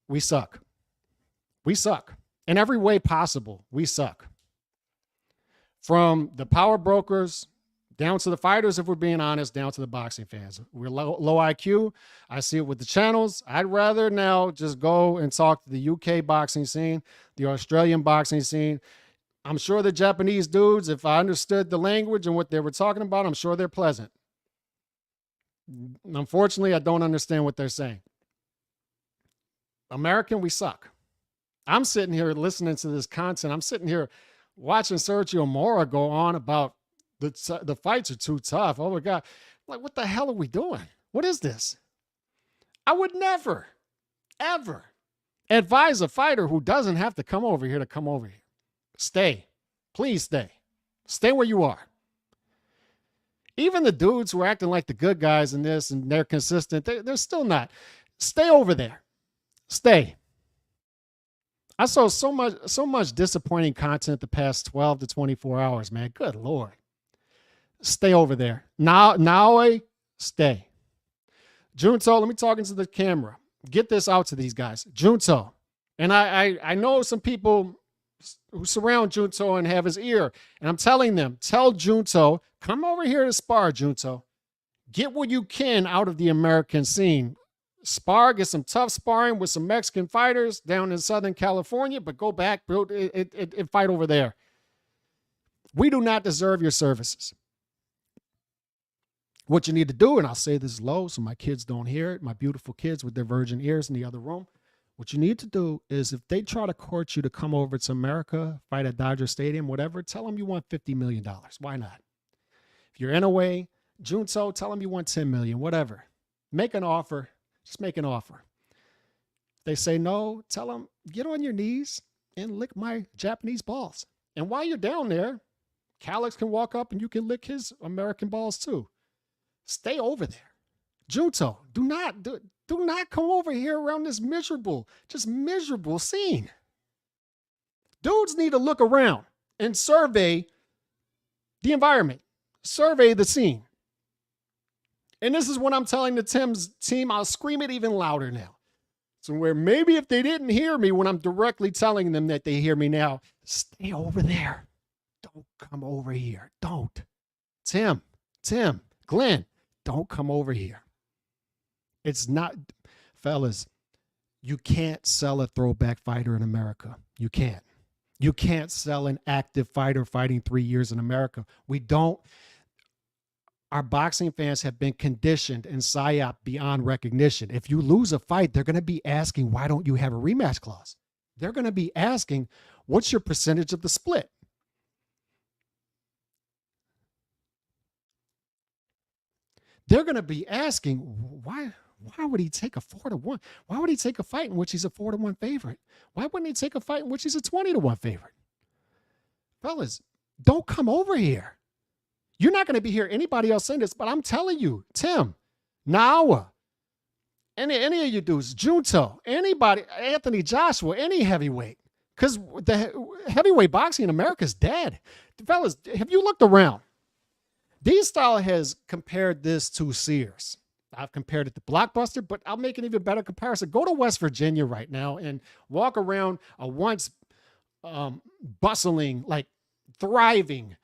We suck. We suck. In every way possible, we suck. From the power brokers down to the fighters, if we're being honest, down to the boxing fans. We're low IQ. I see it with the channels. I'd rather now just go and talk to the UK boxing scene, the Australian boxing scene. I'm sure the Japanese dudes, if I understood the language and what they were talking about, I'm sure they're pleasant. Unfortunately, I don't understand what they're saying. American, we suck. I'm sitting here listening to this content. I'm sitting here watching Sergio Mora go on about the fights are too tough. Oh my God. Like, what the hell are we doing? What is this? I would never, ever advise a fighter who doesn't have to come over here to come over here. Stay. Please stay. Stay where you are. Even the dudes who are acting like the good guys in this and they're consistent, they're still not. Stay over there. Stay. I saw so much disappointing content the past 12 to 24 hours, man. Good Lord. Stay over there. Now, stay. Junto, let me talk into the camera. Get this out to these guys. Junto. And I know some people who surround Junto and have his ear. And I'm telling them, tell Junto, come over here to spar, Junto. Get what you can out of the American scene. Spar, get some tough sparring with some Mexican fighters down in Southern California, but go back, build and fight over there. We do not deserve your services. What you need to do, and I'll say this low so my kids don't hear it, my beautiful kids with their virgin ears in the other room, what you need to do is if they try to court you to come over to America, fight at Dodger Stadium, whatever, tell them you want $50 million. Why not? If you're in a way, Junto, tell them you want $10 million, whatever. Make an offer. Just make an offer. If they say no, tell them, get on your knees and lick my Japanese balls. And while you're down there, Calix can walk up and you can lick his American balls too. Stay over there. Junto, do not come over here around this miserable scene. Dudes need to look around and survey the environment, survey the scene. And this is what I'm telling the Tim's team. I'll scream it even louder now. So where maybe if they didn't hear me when I'm directly telling them that they hear me now, stay over there. Don't come over here. Don't. Tim, Glenn, don't come over here. It's not, fellas, you can't sell a throwback fighter in America. You can't. You can't sell an active fighter fighting 3 years in America. We don't. Our boxing fans have been conditioned in PSYOP beyond recognition. If you lose a fight, they're going to be asking, why don't you have a rematch clause? They're going to be asking, what's your percentage of the split? They're going to be asking, why would he take a 4-1? Why would he take a fight in which he's a 4-1 favorite? Why wouldn't he take a fight in which he's a 20-1 favorite? Fellas, don't come over here. You're not going to be hear anybody else saying this, but I'm telling you, Tim, Nawa, any of you dudes, Junto, anybody, Anthony Joshua, any heavyweight, because the heavyweight boxing in America is dead. Fellas, have you looked around? D-Style has compared this to Sears. I've compared it to Blockbuster, but I'll make an even better comparison. Go to West Virginia right now and walk around a once bustling, like thriving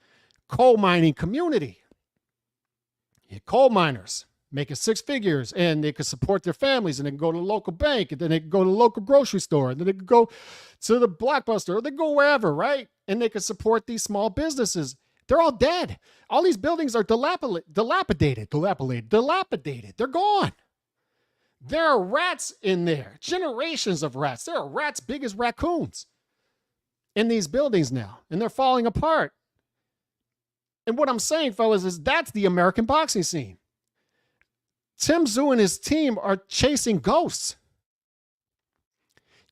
coal mining community. Coal miners making 6 figures and they can support their families, and they can go to the local bank, and then they can go to the local grocery store, and then they can go to the Blockbuster, or they go wherever, right? And they can support these small businesses. They're all dead. All these buildings are dilapidated. They're gone. There are rats in there, generations of rats. There are rats big as raccoons in these buildings now, and they're falling apart. And what I'm saying, fellas, is that's the American boxing scene. Tim Tszyu and his team are chasing ghosts.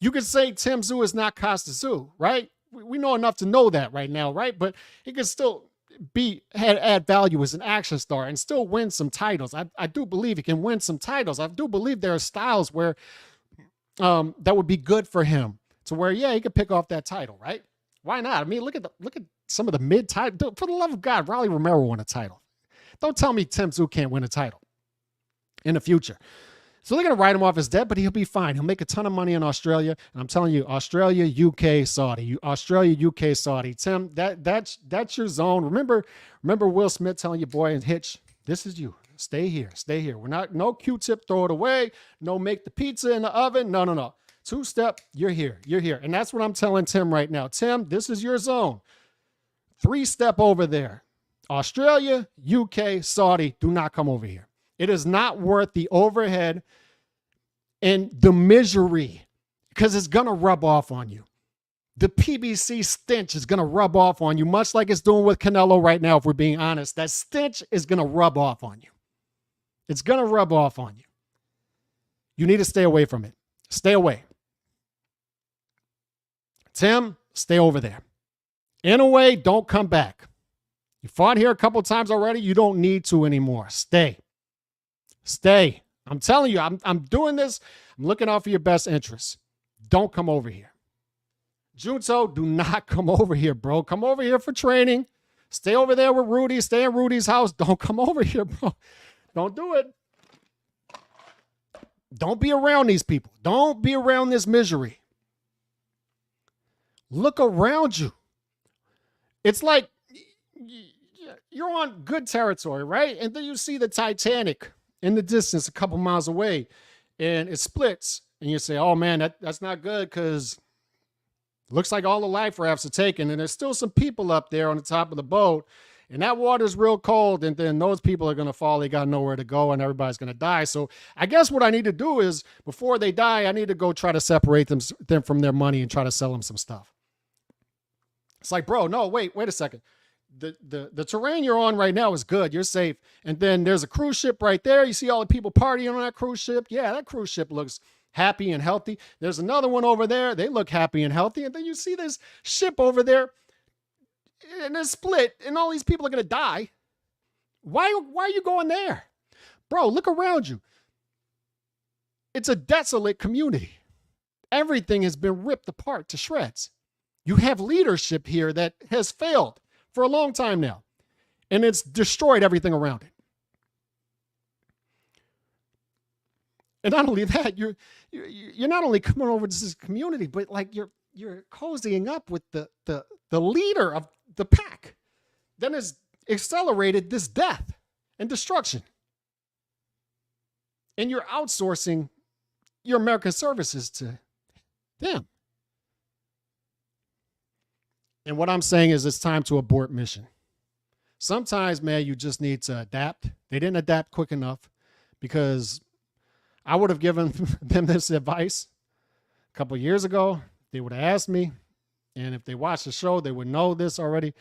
You could say Tim Tszyu is not Costa Tszyu, right? We know enough to know that right now, right? But he could still add value as an action star and still win some titles. I do believe he can win some titles. I do believe there are styles where that would be good for him, to where, yeah, he could pick off that title, right? Why not? I mean, look at some of the mid-title. For the love of God, Rolly Romero won a title. Don't tell me Tim Tszyu can't win a title in the future. So they're going to write him off as dead, but he'll be fine. He'll make a ton of money in Australia. And I'm telling you, Australia, UK, Saudi. Australia, UK, Saudi. Tim, that's your zone. Remember Will Smith telling you, boy, and Hitch, this is you. Stay here. Stay here. We're not, no Q-tip, throw it away. No make the pizza in the oven. No. 2-step, you're here. You're here. And that's what I'm telling Tim right now. Tim, this is your zone. 3-step over there. Australia, UK, Saudi, do not come over here. It is not worth the overhead and the misery, because it's going to rub off on you. The PBC stench is going to rub off on you, much like it's doing with Canelo right now, if we're being honest. That stench is going to rub off on you. It's going to rub off on you. You need to stay away from it. Stay away. Tim, stay over there. In a way, don't come back. You fought here a couple of times already. You don't need to anymore. Stay. Stay. I'm telling you, I'm doing this. I'm looking out for your best interests. Don't come over here. Junto, do not come over here, bro. Come over here for training. Stay over there with Rudy. Stay in Rudy's house. Don't come over here, bro. Don't do it. Don't be around these people. Don't be around this misery. Look around you. It's like you're on good territory, right? And then you see the Titanic in the distance a couple miles away, and it splits. And you say, oh, man, that's not good, because looks like all the life rafts are taken, and there's still some people up there on the top of the boat, and that water's real cold, and then those people are going to fall. They got nowhere to go, and everybody's going to die. So I guess what I need to do is, before they die, I need to go try to separate them from their money and try to sell them some stuff. It's like, bro, no, wait a second. The terrain you're on right now is good. You're safe. And then there's a cruise ship right there. You see all the people partying on that cruise ship. Yeah, that cruise ship looks happy and healthy. There's another one over there. They look happy and healthy. And then you see this ship over there and it's split, and all these people are going to die. Why are you going there? Bro, look around you. It's a desolate community. Everything has been ripped apart to shreds. You have leadership here that has failed for a long time now, and it's destroyed everything around it. And not only that, you're not only coming over to this community, but like you're cozying up with the leader of the pack. Then has accelerated this death and destruction. And you're outsourcing your American services to them. And what I'm saying is it's time to abort mission. Sometimes, man, you just need to adapt. They didn't adapt quick enough, because I would have given them this advice a couple of years ago. They would have asked me, and if they watched the show, they would know this already.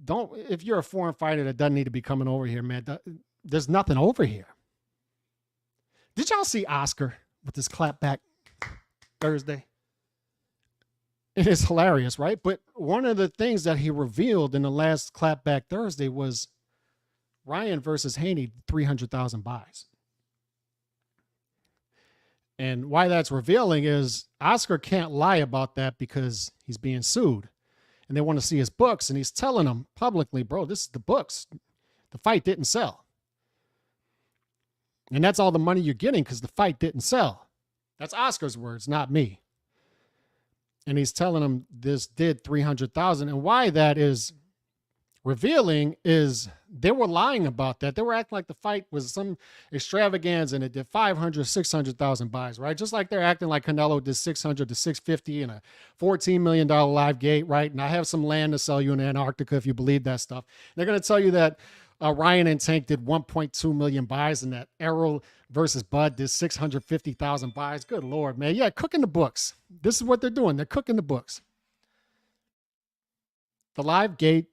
If you're a foreign fighter that doesn't need to be coming over here, man, there's nothing over here. Did y'all see Oscar with this clapback Thursday? It is hilarious, right? But one of the things that he revealed in the last clapback Thursday was Ryan versus Haney, 300,000 buys. And why that's revealing is Oscar can't lie about that, because he's being sued and they want to see his books. And he's telling them publicly, bro, this is the books. The fight didn't sell. And that's all the money you're getting because the fight didn't sell. That's Oscar's words, not me. And he's telling them this did 300,000. And why that is revealing is they were lying about that. They were acting like the fight was some extravaganza and it did 500, 600,000 buys, right? Just like they're acting like Canelo did 600 to 650 and a $14 million live gate, right? And I have some land to sell you in Antarctica if you believe that stuff. They're going to tell you that Ryan and Tank did 1.2 million buys and that Errol versus Bud did 650,000 buys. Good Lord, man. Yeah, cooking the books. This is what they're doing. They're cooking the books. The live gate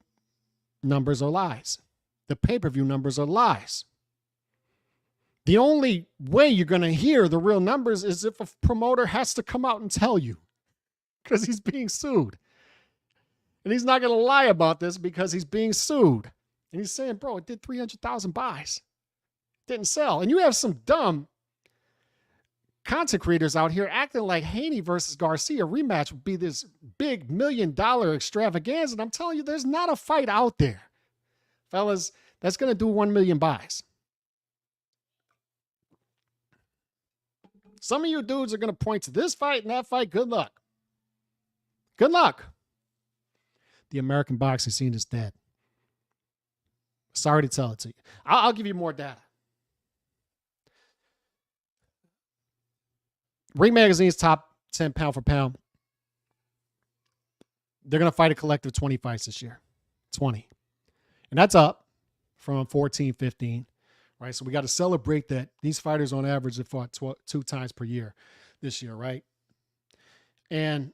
numbers are lies. The pay-per-view numbers are lies. The only way you're going to hear the real numbers is if a promoter has to come out and tell you, because he's being sued. And he's not going to lie about this because he's being sued. And he's saying, bro, it did 300,000 buys. Didn't sell. And you have some dumb content creators out here acting like Haney versus Garcia rematch would be this big $1 million extravaganza. And I'm telling you, there's not a fight out there, fellas, that's going to do 1 million buys. Some of you dudes are going to point to this fight and that fight. Good luck. Good luck. The American boxing scene is dead. Sorry to tell it to you. I'll give you more data. Ring Magazine's top 10 pound for pound. They're going to fight a collective 20 fights this year. 20. And that's up from 14, 15. Right? So we got to celebrate that. These fighters on average have fought 2 times per year this year, right? And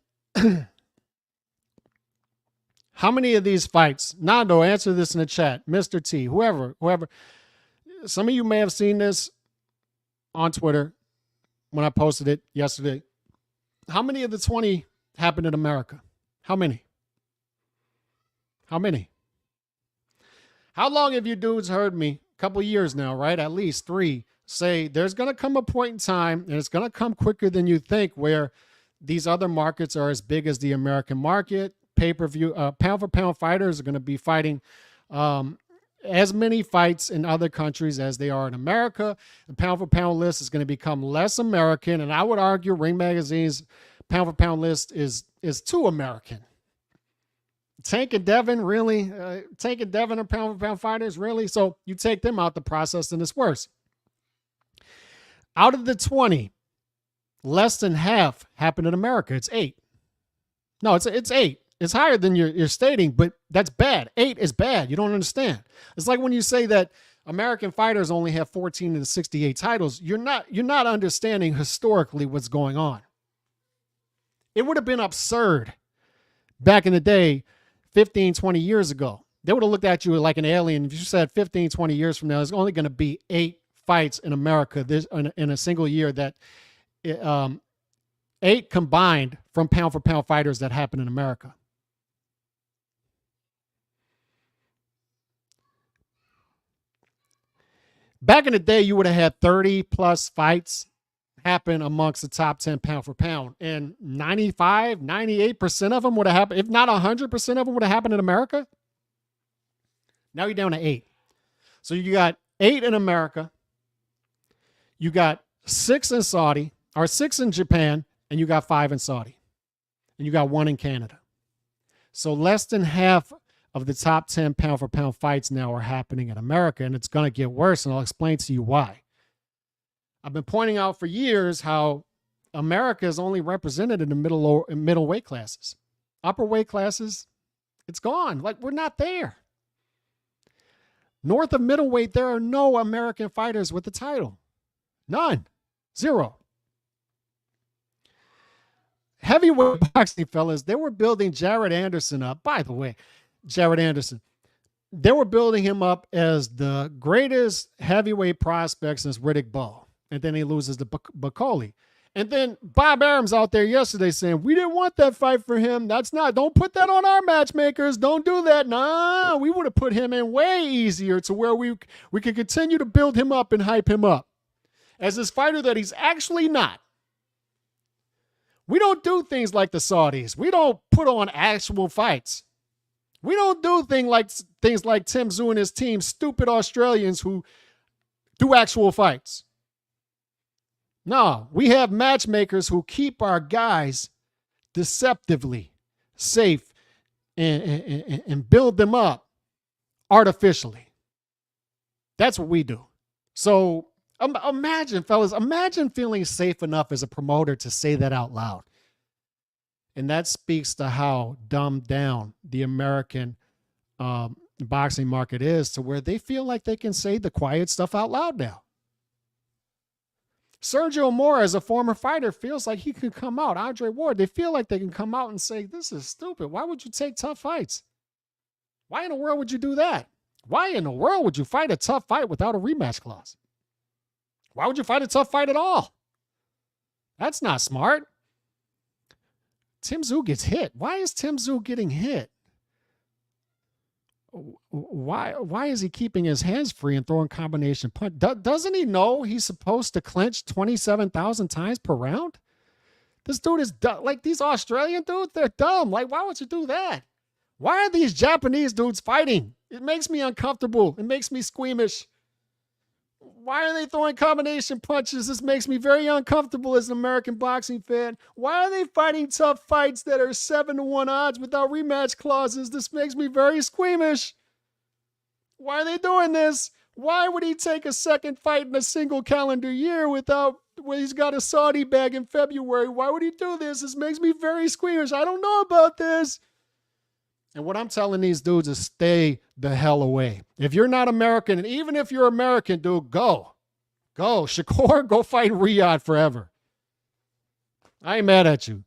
how many of these fights, Nando, answer this in the chat, Mr. T, whoever, some of you may have seen this on Twitter when I posted it yesterday. How many of the 20 happened in America? How many? How many? How long have you dudes heard me? A couple years now, right? At least 3 say there's going to come a point in time, and it's going to come quicker than you think, where these other markets are as big as the American market. Pay-per-view, pound-for-pound fighters are going to be fighting as many fights in other countries as they are in America. The pound-for-pound list is going to become less American, and I would argue Ring Magazine's pound-for-pound list is too American. Tank and Devin, really? Tank and Devin are pound-for-pound fighters, really? So you take them out the process, and it's worse. Out of the 20, less than half happened in America. It's 8. No, it's 8. It's higher than you're stating, but that's bad. 8 is bad. You don't understand. It's like when you say that American fighters only have 14 of the 68 titles. You're not understanding historically what's going on. It would have been absurd back in the day, 15, 20 years ago. They would have looked at you like an alien. If you said 15, 20 years from now, there's only going to be 8 fights in America in a single year, that 8 combined from pound for pound fighters that happen in America. Back in the day, you would have had 30 plus fights happen amongst the top 10 pound for pound. And 95, 98% of them would have happened, if not 100% of them would have happened in America. Now you're down to 8. So you got 8 in America. You got 6 in Saudi, or 6 in Japan, and you got 5 in Saudi. And you got 1 in Canada. So less than half of the top 10 pound for pound fights now are happening in America, and it's going to get worse, and I'll explain to you why. I've been pointing out for years how America is only represented in the middle weight classes. Upper weight classes, it's gone. Like, we're not there. North of middleweight, there are no American fighters with the title. None. 0. Heavyweight boxing, fellas, they were building Jared Anderson up. By the way, Jared Anderson, they were building him up as the greatest heavyweight prospect since Riddick Bowe. And then he loses to Bacoli. And then Bob Arum's out there yesterday saying, we didn't want that fight for him. Don't put that on our matchmakers. Don't do that. Nah, we would have put him in way easier to where we could continue to build him up and hype him up as this fighter that he's actually not. We don't do things like the Saudis. We don't put on actual fights. We don't do things like Tim Tszyu and his team, stupid Australians who do actual fights. No, we have matchmakers who keep our guys deceptively safe and build them up artificially. That's what we do. So imagine, fellas, imagine feeling safe enough as a promoter to say that out loud. And that speaks to how dumbed down the American boxing market is, to where they feel like they can say the quiet stuff out loud now. Sergio Mora, as a former fighter, feels like he can come out. Andre Ward, they feel like they can come out and say, this is stupid. Why would you take tough fights? Why in the world would you do that? Why in the world would you fight a tough fight without a rematch clause? Why would you fight a tough fight at all? That's not smart. Tim Tszyu gets hit. Why is Tim Tszyu getting hit? Why is he keeping his hands free and throwing combination punch? Doesn't he know he's supposed to clinch 27,000 times per round? This dude is dumb. Like, these Australian dudes, they're dumb. Like, why would you do that? Why are these Japanese dudes fighting? It makes me uncomfortable. It makes me squeamish. Why are they throwing combination punches? This makes me very uncomfortable as an American boxing fan. Why are they fighting tough fights that are 7-1 odds without rematch clauses? This makes me very squeamish. Why are they doing this? Why would he take a second fight in a single calendar year when he's got a Saudi bag in February? Why would he do this? This makes me very squeamish. I don't know about this. And what I'm telling these dudes is stay the hell away. If you're not American, and even if you're American, dude, go. Shakur, go fight Riyadh forever. I ain't mad at you.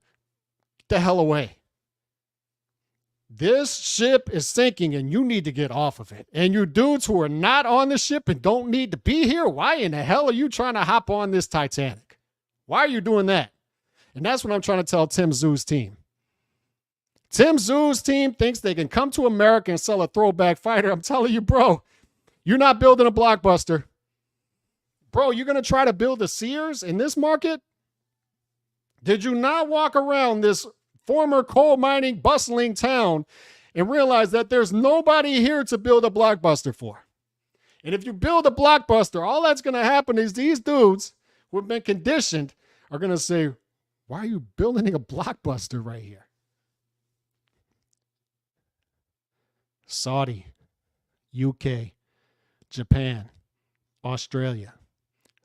Get the hell away. This ship is sinking and you need to get off of it. And you dudes who are not on the ship and don't need to be here, why in the hell are you trying to hop on this Titanic? Why are you doing that? And that's what I'm trying to tell Tim Tszyu's team. Tim Tszyu's team thinks they can come to America and sell a throwback fighter. I'm telling you, bro, you're not building a blockbuster. Bro, you're going to try to build a Sears in this market? Did you not walk around this former coal mining, bustling town and realize that there's nobody here to build a blockbuster for? And if you build a blockbuster, all that's going to happen is these dudes who have been conditioned are going to say, why are you building a blockbuster right here? Saudi, UK, Japan, Australia.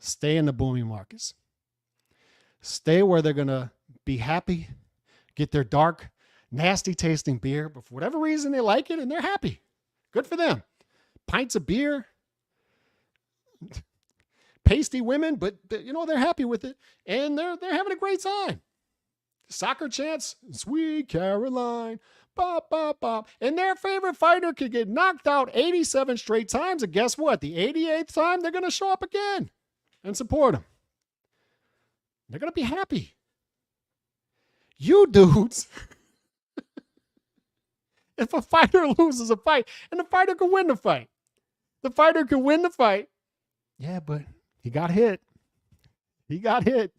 Stay in the booming markets. Stay where they're going to be happy, get their dark, nasty tasting beer, but for whatever reason they like it and they're happy. Good for them. Pints of beer, pasty women, but they're happy with it and they're having a great time. Soccer chants, Sweet Caroline. Bop, bop, bop. And their favorite fighter could get knocked out 87 straight times. And guess what? The 88th time, they're going to show up again and support him. They're going to be happy. You dudes, if a fighter loses a fight, and the fighter can win the fight. The fighter can win the fight. Yeah, but he got hit. He got hit.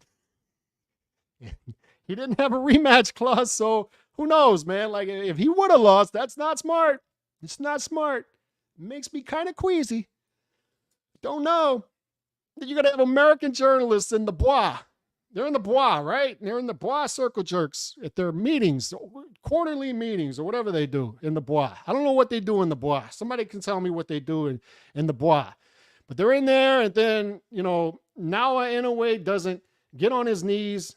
He didn't have a rematch clause, so who knows, man? Like, if he would have lost, that's not smart. It's not smart. It makes me kind of queasy. Don't know. You're going to have American journalists in the bois. They're in the bois, right? They're in the bois circle jerks at their meetings, quarterly meetings, or whatever they do in the bois. I don't know what they do in the bois. Somebody can tell me what they do in the bois. But they're in there, and then, Nawa Inoue doesn't get on his knees.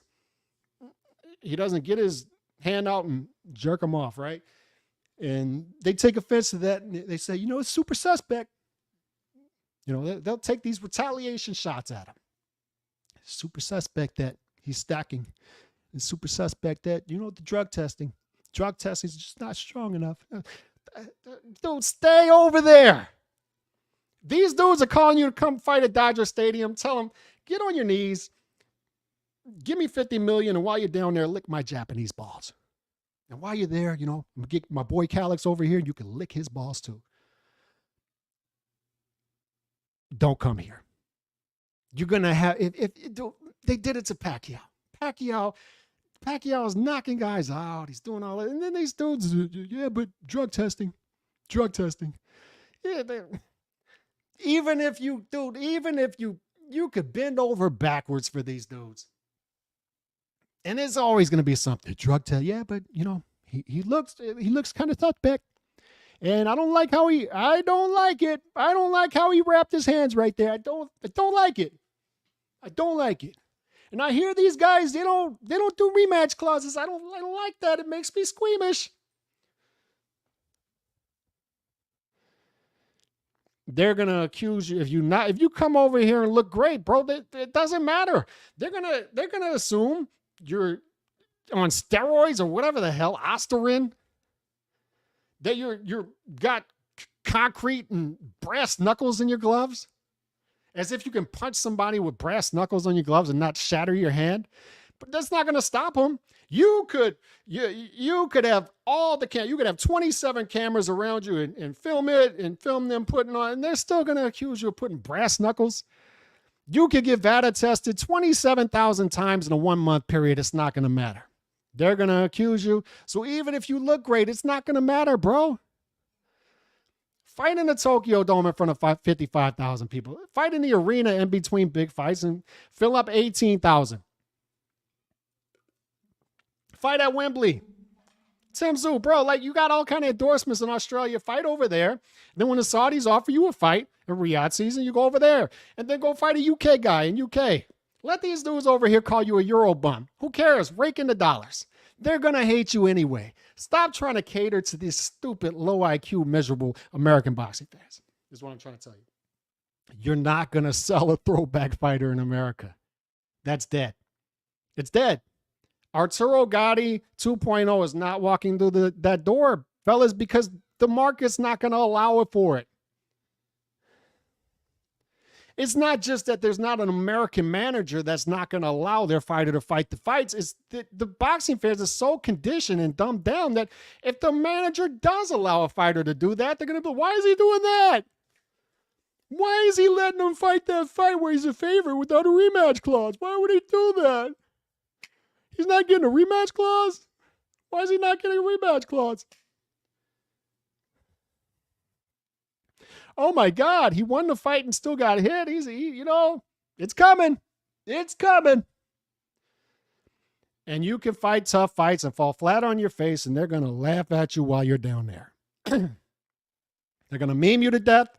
He doesn't get his hand out and jerk him off, right? And they take offense to that, and they say, it's super suspect. They'll take these retaliation shots at him. Super suspect that he's stacking. And super suspect that, the drug testing. Drug testing is just not strong enough. Dude, stay over there. These dudes are calling you to come fight at Dodger Stadium. Tell them, get on your knees. Give me $50 million, and while you're down there, lick my Japanese balls. And while you're there, get my boy Calix over here, and you can lick his balls too. Don't come here. You're going to have, if they did it to Pacquiao. Pacquiao is knocking guys out. He's doing all that. And then these dudes, yeah, but drug testing. Yeah, even if you could bend over backwards for these dudes. And it's always going to be something. Drug test, yeah, but he looks kind of suspect. And I don't like how he wrapped his hands right there. I don't like it. And I hear these guys, they don't do rematch clauses. I don't like that. It makes me squeamish. They're going to accuse you if you come over here and look great, bro, it doesn't matter. They're going to assume you're on steroids or whatever the hell, Osterin, that you're got concrete and brass knuckles in your gloves, as if you can punch somebody with brass knuckles on your gloves and not shatter your hand. But that's not going to stop them. You could have you could have 27 cameras around you and film it and film them putting on, and they're still going to accuse you of putting brass knuckles. You could get VADA tested 27,000 times in a 1 month period. It's not going to matter. They're going to accuse you. So even if you look great, it's not going to matter, bro. Fight in the Tokyo Dome in front of 55,000 people. Fight in the arena in between big fights and fill up 18,000. Fight at Wembley. Tszyu, bro, like, you got all kind of endorsements in Australia. Fight over there. Then when the Saudis offer you a fight in Riyadh season, you go over there. And then go fight a UK guy in UK. Let these dudes over here call you a Euro bum. Who cares? Rake in the dollars. They're going to hate you anyway. Stop trying to cater to these stupid, low IQ, miserable American boxing fans. Is what I'm trying to tell you. You're not going to sell a throwback fighter in America. That's dead. It's dead. Arturo Gatti 2.0 is not walking through that door, fellas, because the market's not going to allow it for it. It's not just that there's not an American manager that's not going to allow their fighter to fight the fights. It's the boxing fans are so conditioned and dumbed down that if the manager does allow a fighter to do that, they're going to be, why is he doing that? Why is he letting him fight that fight where he's a favorite without a rematch clause? Why would he do that? He's not getting a rematch clause? Why is he not getting a rematch clause? Oh my God, he won the fight and still got hit. It's coming. It's coming. And you can fight tough fights and fall flat on your face, and they're going to laugh at you while you're down there. They're going to meme you to death.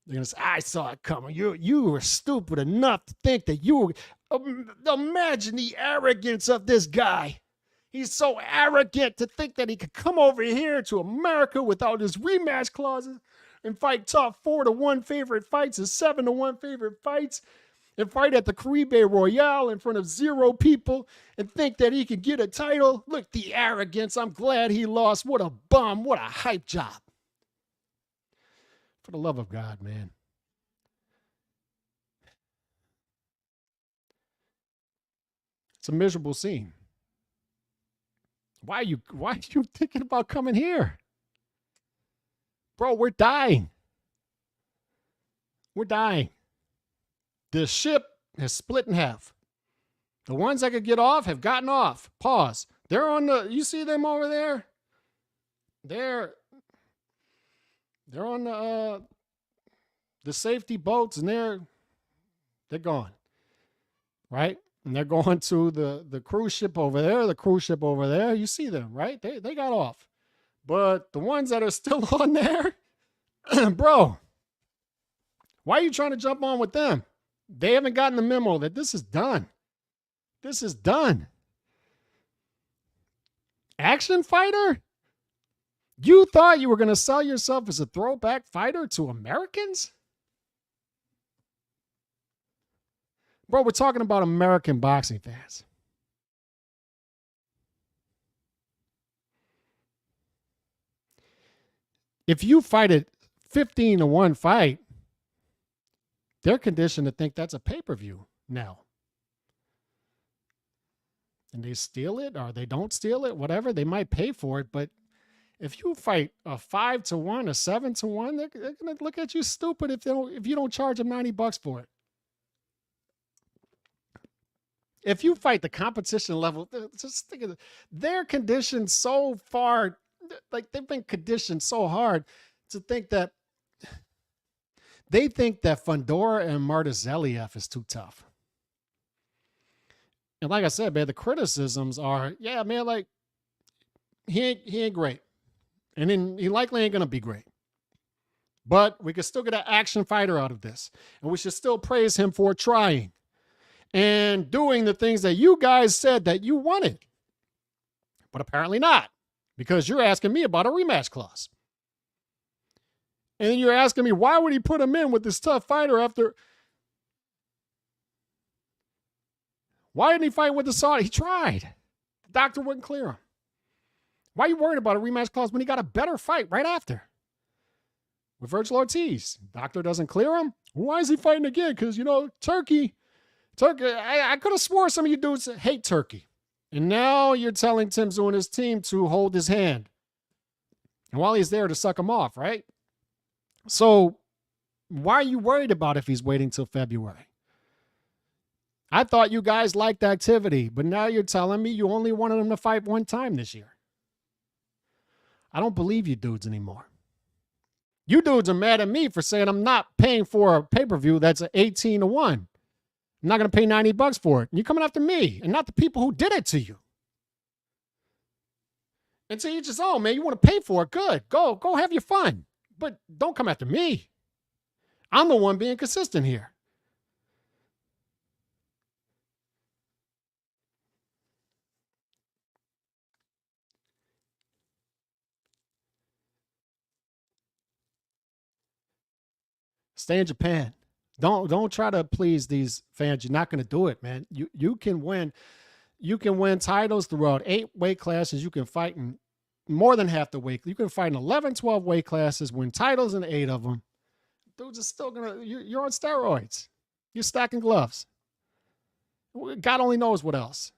They're going to say, I saw it coming. You were stupid enough to think that imagine the arrogance of this guy. He's so arrogant to think that he could come over here to America without his rematch clauses and fight top 4-1 favorite fights and 7-1 favorite fights and fight at the Caribe Royale in front of 0 people and think that he could get a title. Look, the arrogance. I'm glad he lost. What a bum. What a hype job. For the love of God, man. It's a miserable scene. Why are you thinking about coming here? Bro, we're dying. We're dying. The ship has split in half. The ones that could get off have gotten off. Pause. They're on the, you see them over there? They're on the safety boats, and they're gone. Right? And they're going to the cruise ship over there, the cruise ship over there. You see them, right? They got off. But the ones that are still on there, bro, why are you trying to jump on with them? They haven't gotten the memo that this is done. This is done. Action fighter? You thought you were going to sell yourself as a throwback fighter to Americans? Bro, we're talking about American boxing fans. If you fight a 15-1 fight, they're conditioned to think that's a pay-per-view now. And they steal it or they don't steal it, whatever. They might pay for it, but if you fight a 5-1, a 7-1, they're going to look at you stupid if you don't charge them $90 for it. If you fight the competition level, just think of it. They're conditioned so far, like they've been conditioned so hard to think that they think that Fundora and Murtazaliev is too tough. And like I said, man, the criticisms are, yeah, man, like he ain't great. And then he likely ain't going to be great. But we could still get an action fighter out of this. And we should still praise him for trying and doing the things that you guys said that you wanted. But apparently not, because you're asking me about a rematch clause. And then you're asking me, why would he put him in with this tough fighter after? Why didn't he fight with the Saudi? He tried. The doctor wouldn't clear him. Why are you worried about a rematch clause when he got a better fight right after? With Virgil Ortiz. Doctor doesn't clear him. Why is he fighting again? Because, Turkey, I could have swore some of you dudes hate Turkey. And now you're telling Tim Tszyu and his team to hold his hand. And while he's there to suck him off, right? So why are you worried about if he's waiting till February? I thought you guys liked activity, but now you're telling me you only wanted him to fight one time this year. I don't believe you dudes anymore. You dudes are mad at me for saying I'm not paying for a pay-per-view that's 18-1. I'm not going to pay $90 for it. And you're coming after me and not the people who did it to you. And so you just, oh, man, you want to pay for it? Good. Go have your fun. But don't come after me. I'm the one being consistent here. Stay in Japan. Don't try to please these fans. You're not going to do it, man. You can win. You can win titles throughout 8 weight classes. You can fight in more than half the weight. You can fight in 11, 12 weight classes, win titles in 8 of them. Dudes are still going to, you're on steroids. You're stacking gloves. God only knows what else.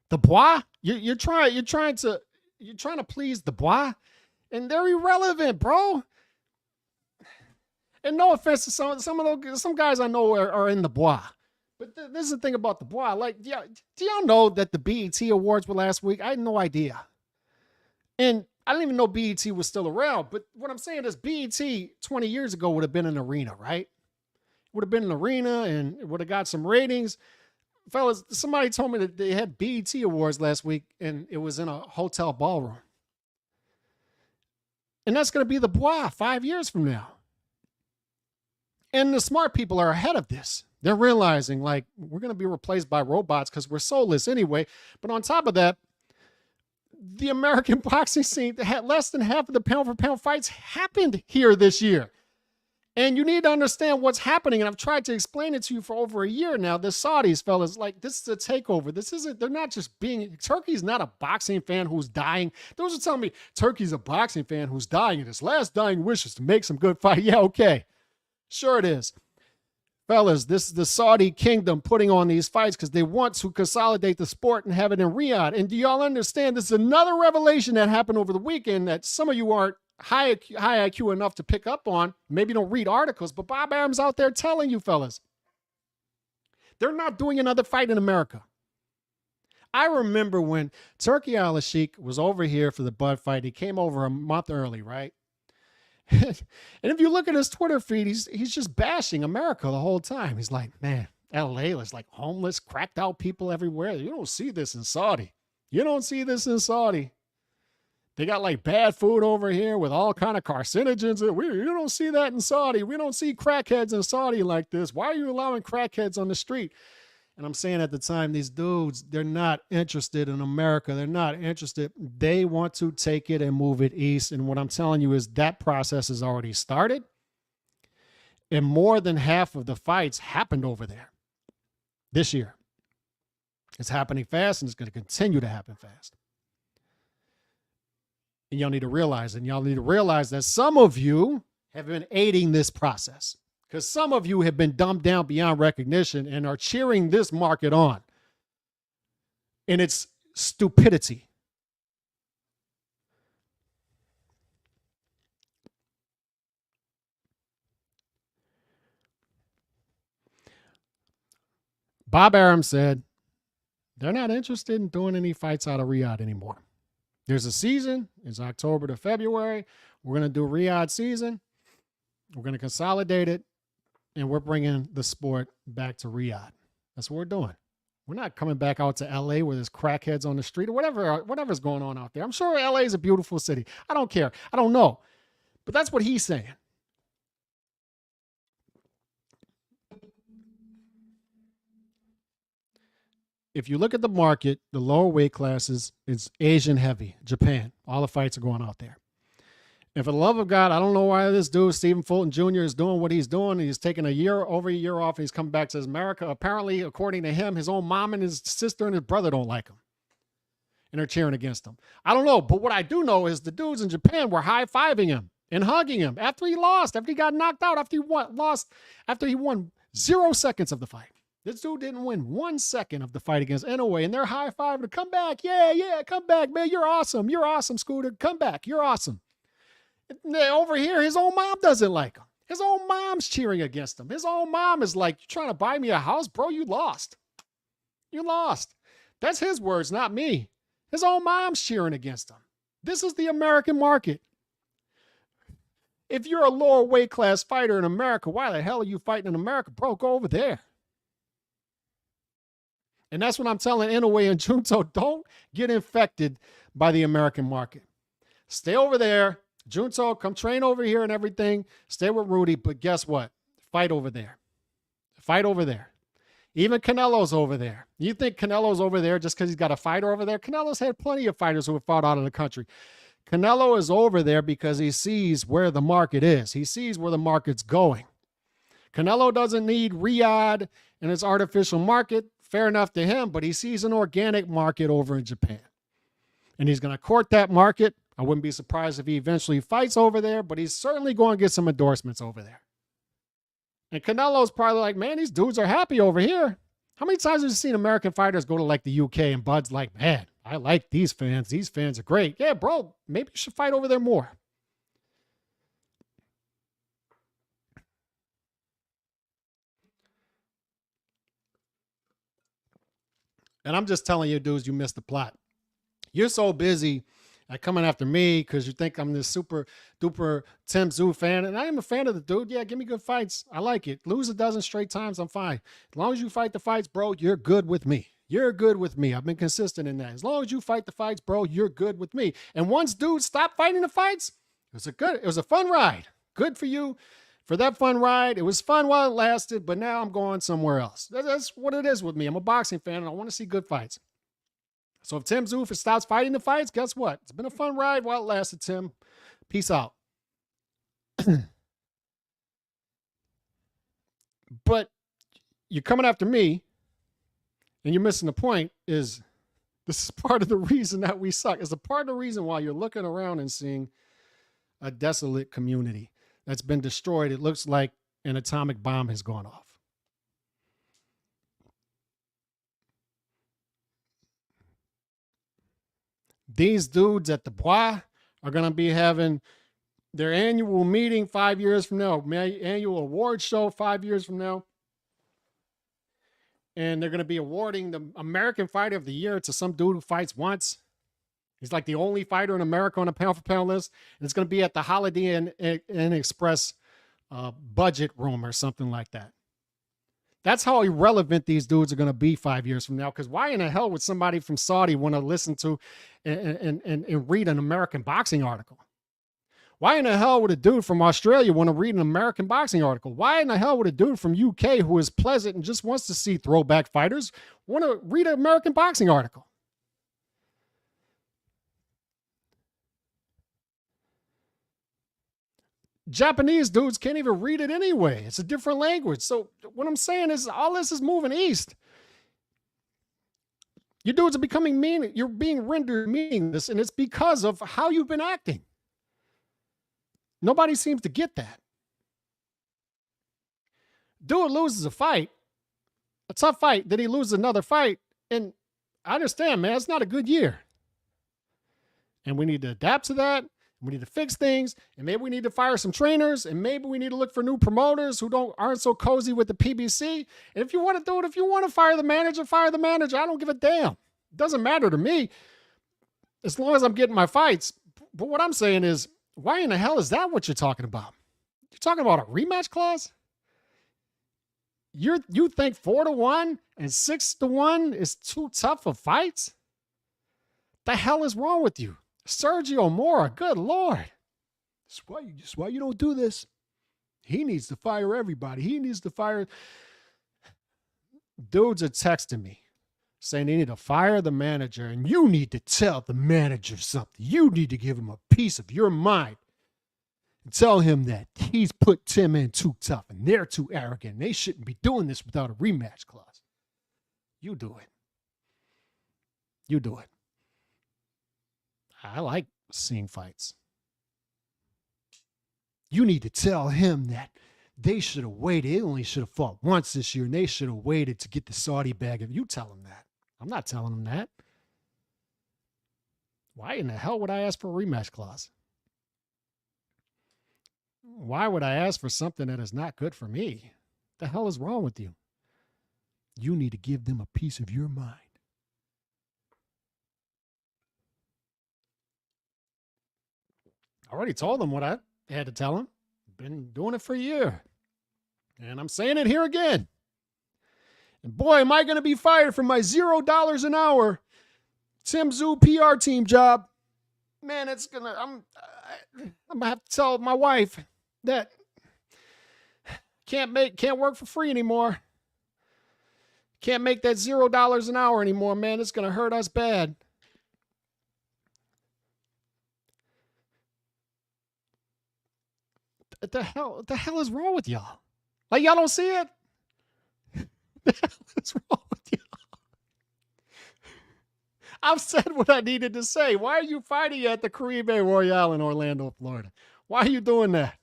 The Bois, you're trying to please the Bois, and they're irrelevant, bro. And no offense to some guys I know are in the Bois. But this is the thing about the Bois. Like, do y'all know that the BET Awards were last week? I had no idea. And I didn't even know BET was still around. But what I'm saying is BET 20 years ago would have been an arena, right? Would have been an arena and it would have got some ratings. Fellas, somebody told me that they had BET Awards last week and it was in a hotel ballroom. And that's going to be the Bois 5 years from now. And the smart people are ahead of this. They're realizing, like, we're going to be replaced by robots because we're soulless anyway. But on top of that, the American boxing scene had less than half of the pound-for-pound fights happened here this year. And you need to understand what's happening. And I've tried to explain it to you for over a year now. The Saudis, fellas, like, this is a takeover. They're not just Turkey's not a boxing fan who's dying. Those are telling me Turkey's a boxing fan who's dying. And his last dying wish is to make some good fight. Yeah, okay. Sure it is. Fellas, this is the Saudi kingdom putting on these fights because they want to consolidate the sport and have it in Riyadh. And do y'all understand this is another revelation that happened over the weekend that some of you aren't high IQ enough to pick up on. Maybe don't read articles, but Bob Arum's out there telling you fellas, they're not doing another fight in America. I remember when Turkey Al-Sheikh was over here for the Bud fight. He came over a month early, right? And if you look at his Twitter feed, he's just bashing America the whole time. He's like, man, LA is like homeless, cracked out people everywhere. You don't see this in Saudi. You don't see this in Saudi. They got like bad food over here with all kind of carcinogens. You don't see that in Saudi. We don't see crackheads in Saudi like this. Why are you allowing crackheads on the street? And I'm saying at the time, these dudes, they're not interested in America. They're not interested. They want to take it and move it east. And what I'm telling you is that process has already started. And more than half of the fights happened over there this year. It's happening fast, and it's going to continue to happen fast. And y'all need to realize, that some of you have been aiding this process. Because some of you have been dumbed down beyond recognition and are cheering this market on in its stupidity. Bob Arum said they're not interested in doing any fights out of Riyadh anymore. There's a season. It's October to February. We're going to do Riyadh season. We're going to consolidate it. And we're bringing the sport back to Riyadh. That's what we're doing. We're not coming back out to LA where there's crackheads on the street or whatever's going on out there. I'm sure LA is a beautiful city. I don't care. I don't know. But that's what he's saying. If you look at the market, the lower weight classes, it's Asian heavy, Japan. All the fights are going out there. And for the love of God, I don't know why this dude, Stephen Fulton Jr., is doing what he's doing. He's taking over a year off, and he's coming back to America. Apparently, according to him, his own mom and his sister and his brother don't like him. And they're cheering against him. I don't know. But what I do know is the dudes in Japan were high-fiving him and hugging him after he lost, after he got knocked out, after he won 0 seconds of the fight. This dude didn't win 1 second of the fight against Inoue, and they're high-fiving to come back. Yeah, come back, man. You're awesome. You're awesome, Scooter. Come back. You're awesome. Over here, his own mom doesn't like him. His own mom's cheering against him. His own mom is like, you trying to buy me a house? Bro, you lost. You lost. That's his words, not me. His own mom's cheering against him. This is the American market. If you're a lower weight class fighter in America, why the hell are you fighting in America? Bro, go over there. And that's what I'm telling Inoue and Junto. Don't get infected by the American market. Stay over there. Junto, come train over here and everything. Stay with Rudy, but guess what? Fight over there. Fight over there. Even Canelo's over there. You think Canelo's over there just because he's got a fighter over there? Canelo's had plenty of fighters who have fought out of the country. Canelo is over there because he sees where the market is. He sees where the market's going. Canelo doesn't need Riyadh and its artificial market. Fair enough to him, but he sees an organic market over in Japan. And he's going to court that market. I wouldn't be surprised if he eventually fights over there, but he's certainly going to get some endorsements over there. And Canelo's probably like, man, these dudes are happy over here. How many times have you seen American fighters go to like the UK and Bud's like, man, I like these fans. These fans are great. Yeah, bro, maybe you should fight over there more. And I'm just telling you, dudes, you missed the plot. You're so busy coming after me because you think I'm this super duper Tim Tszyu fan. And I am a fan of the dude. Yeah, give me good fights. I like it. Lose a dozen straight times, I'm fine. As long as you fight the fights, bro, you're good with me. You're good with me. I've been consistent in that. As long as you fight the fights, bro, you're good with me. And once dudes stop fighting the fights, it was a fun ride. Good for you for that fun ride. It was fun while it lasted, but now I'm going somewhere else. That's what it is with me. I'm a boxing fan, and I want to see good fights. So if Tim Tszyu stops fighting the fights, guess what? It's been a fun ride while it lasted, Tim. Peace out. But you're coming after me, and you're missing the point is this is part of the reason that we suck. It's a part of the reason why you're looking around and seeing a desolate community that's been destroyed. It looks like an atomic bomb has gone off. These dudes at the Bois are going to be having their annual meeting 5 years from now, annual award show 5 years from now. And they're going to be awarding the American Fighter of the Year to some dude who fights once. He's like the only fighter in America on a pound-for-pound list. And it's going to be at the Holiday Inn Express budget room or something like that. That's how irrelevant these dudes are going to be 5 years from now. Because why in the hell would somebody from Saudi want to listen to and read an American boxing article? Why in the hell would a dude from Australia want to read an American boxing article? Why in the hell would a dude from UK who is pleasant and just wants to see throwback fighters want to read an American boxing article? Japanese dudes can't even read it anyway. It's a different language. So what I'm saying is all this is moving east. You dudes are becoming mean. You're being rendered meaningless, and it's because of how you've been acting. Nobody seems to get that. Dude loses a fight, a tough fight, then he loses another fight. And I understand, man, it's not a good year. And we need to adapt to that. We need to fix things. And maybe we need to fire some trainers. And maybe we need to look for new promoters who aren't so cozy with the PBC. And if you want to do it, if you want to fire the manager, fire the manager. I don't give a damn. It doesn't matter to me as long as I'm getting my fights. But what I'm saying is, why in the hell is that what you're talking about? You're talking about a rematch clause? You think 4-1 and 6-1 is too tough for fights? The hell is wrong with you? Sergio Mora, good Lord. That's why you don't do this. He needs to fire everybody. He needs to fire. Dudes are texting me saying they need to fire the manager, and you need to tell the manager something. You need to give him a piece of your mind and tell him that he's put Tim in too tough and they're too arrogant. They shouldn't be doing this without a rematch clause. You do it. You do it. I like seeing fights. You need to tell him that they should have waited. They only should have fought once this year, and they should have waited to get the Saudi bag. If you tell him that. I'm not telling him that. Why in the hell would I ask for a rematch clause? Why would I ask for something that is not good for me? What the hell is wrong with you? You need to give them a piece of your mind. I already told them what I had to tell them. Been doing it for a year. And I'm saying it here again. And boy, am I going to be fired from my $0 an hour Tszyu PR team job. Man, I'm going to have to tell my wife that can't work for free anymore. Can't make that $0 an hour anymore, man. It's going to hurt us bad. What the hell is wrong with y'all? Like, y'all don't see it? What the hell is wrong with y'all? I've said what I needed to say. Why are you fighting at the Caribe Royale in Orlando, Florida? Why are you doing that?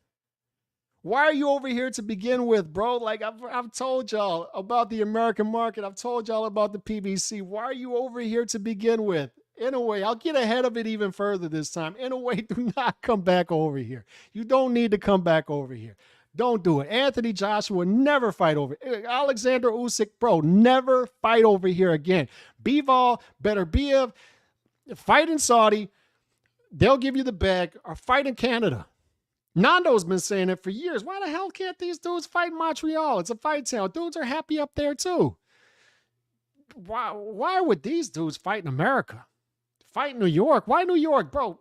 Why are you over here to begin with, bro? Like, I've told y'all about the American market. I've told y'all about the PBC. Why are you over here to begin with? In a way, I'll get ahead of it even further this time. In a way, do not come back over here. You don't need to come back over here. Don't do it. Anthony Joshua, never fight over. Alexander Usyk, bro, never fight over here again. Bivol, Beterbiev, fight in Saudi. They'll give you the bag, or fight in Canada. Nando's been saying it for years. Why the hell can't these dudes fight in Montreal? It's a fight town. Dudes are happy up there too. Why would these dudes fight in America? Fight in New York? Why New York, bro?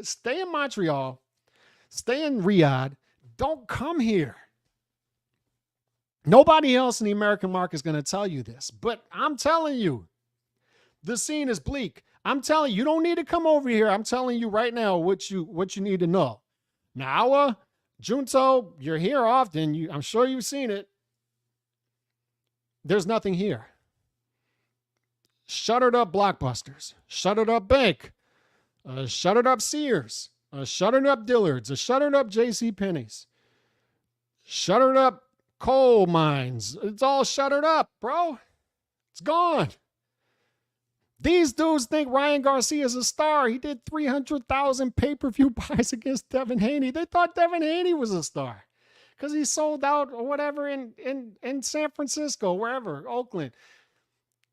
Stay in Montreal. Stay in Riyadh. Don't come here. Nobody else in the American market is going to tell you this, but I'm telling you, the scene is bleak. I'm telling you, you don't need to come over here. I'm telling you right now what you need to know. Nawa, Junto, you're here often. I'm sure you've seen it. There's nothing here. Shuttered up Blockbusters, shuttered up Bank, shuttered up Sears, shuttered up Dillard's, shuttered up JCPenney's, shuttered up coal mines. It's all shuttered up, bro. It's gone. These dudes think Ryan Garcia is a star. He did 300,000 pay-per-view buys against Devin Haney. They thought Devin Haney was a star because he sold out or whatever in San Francisco, wherever, Oakland.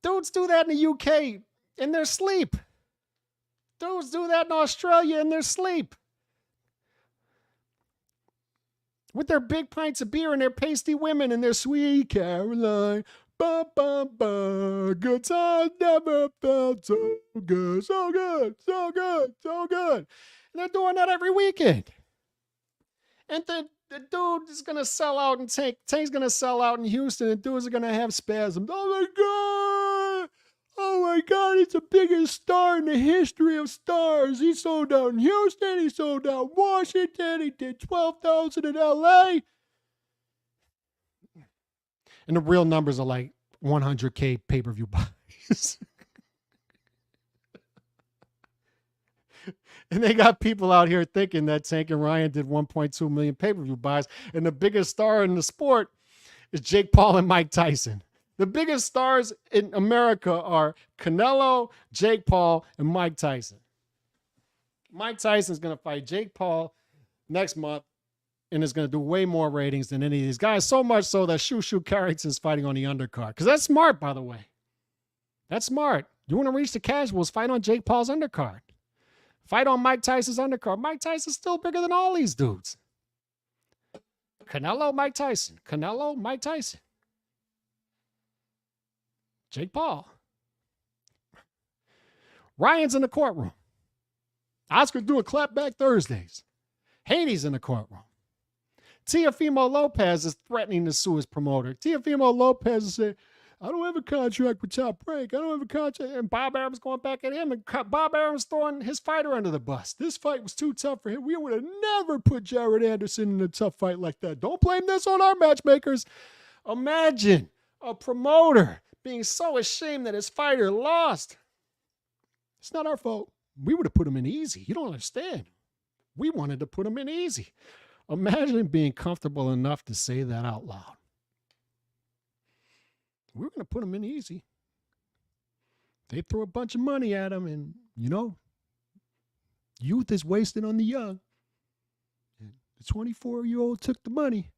Dudes do that in the UK in their sleep. Dudes do that in Australia in their sleep. With their big pints of beer and their pasty women and their sweet Caroline. Ba, ba, ba. Good times never felt so good. So good, so good, so good. And they're doing that every weekend. And the dude is going to sell out and Tank's going to sell out in Houston and dudes are going to have spasms. Oh my God. Oh my God, he's the biggest star in the history of stars. He sold out in Houston. He sold out in Washington. He did 12,000 in LA. And the real numbers are like 100K pay-per-view buys. And they got people out here thinking that Tank and Ryan did 1.2 million pay-per-view buys. And the biggest star in the sport is Jake Paul and Mike Tyson. The biggest stars in America are Canelo, Jake Paul, and Mike Tyson. Mike Tyson's going to fight Jake Paul next month and is going to do way more ratings than any of these guys. So much so that Tszyu Carrington is fighting on the undercard. Because that's smart, by the way. That's smart. You want to reach the casuals, fight on Jake Paul's undercard. Fight on Mike Tyson's undercard. Mike Tyson's still bigger than all these dudes. Canelo, Mike Tyson. Canelo, Mike Tyson. Jake Paul. Ryan's in the courtroom. Oscar's doing clapback Thursdays. Haney's in the courtroom. Teofimo Lopez is threatening to sue his promoter. Teofimo Lopez is saying, I don't have a contract with Top Rank. I don't have a contract. And Bob Arum's going back at him. And Bob Arum's throwing his fighter under the bus. This fight was too tough for him. We would have never put Jared Anderson in a tough fight like that. Don't blame this on our matchmakers. Imagine a promoter being so ashamed that his fighter lost. It's not our fault. We would have put him in easy. You don't understand. We wanted to put him in easy. Imagine being comfortable enough to say that out loud. We're going to put him in easy. They throw a bunch of money at him and, youth is wasted on the young. And the 24-year-old took the money.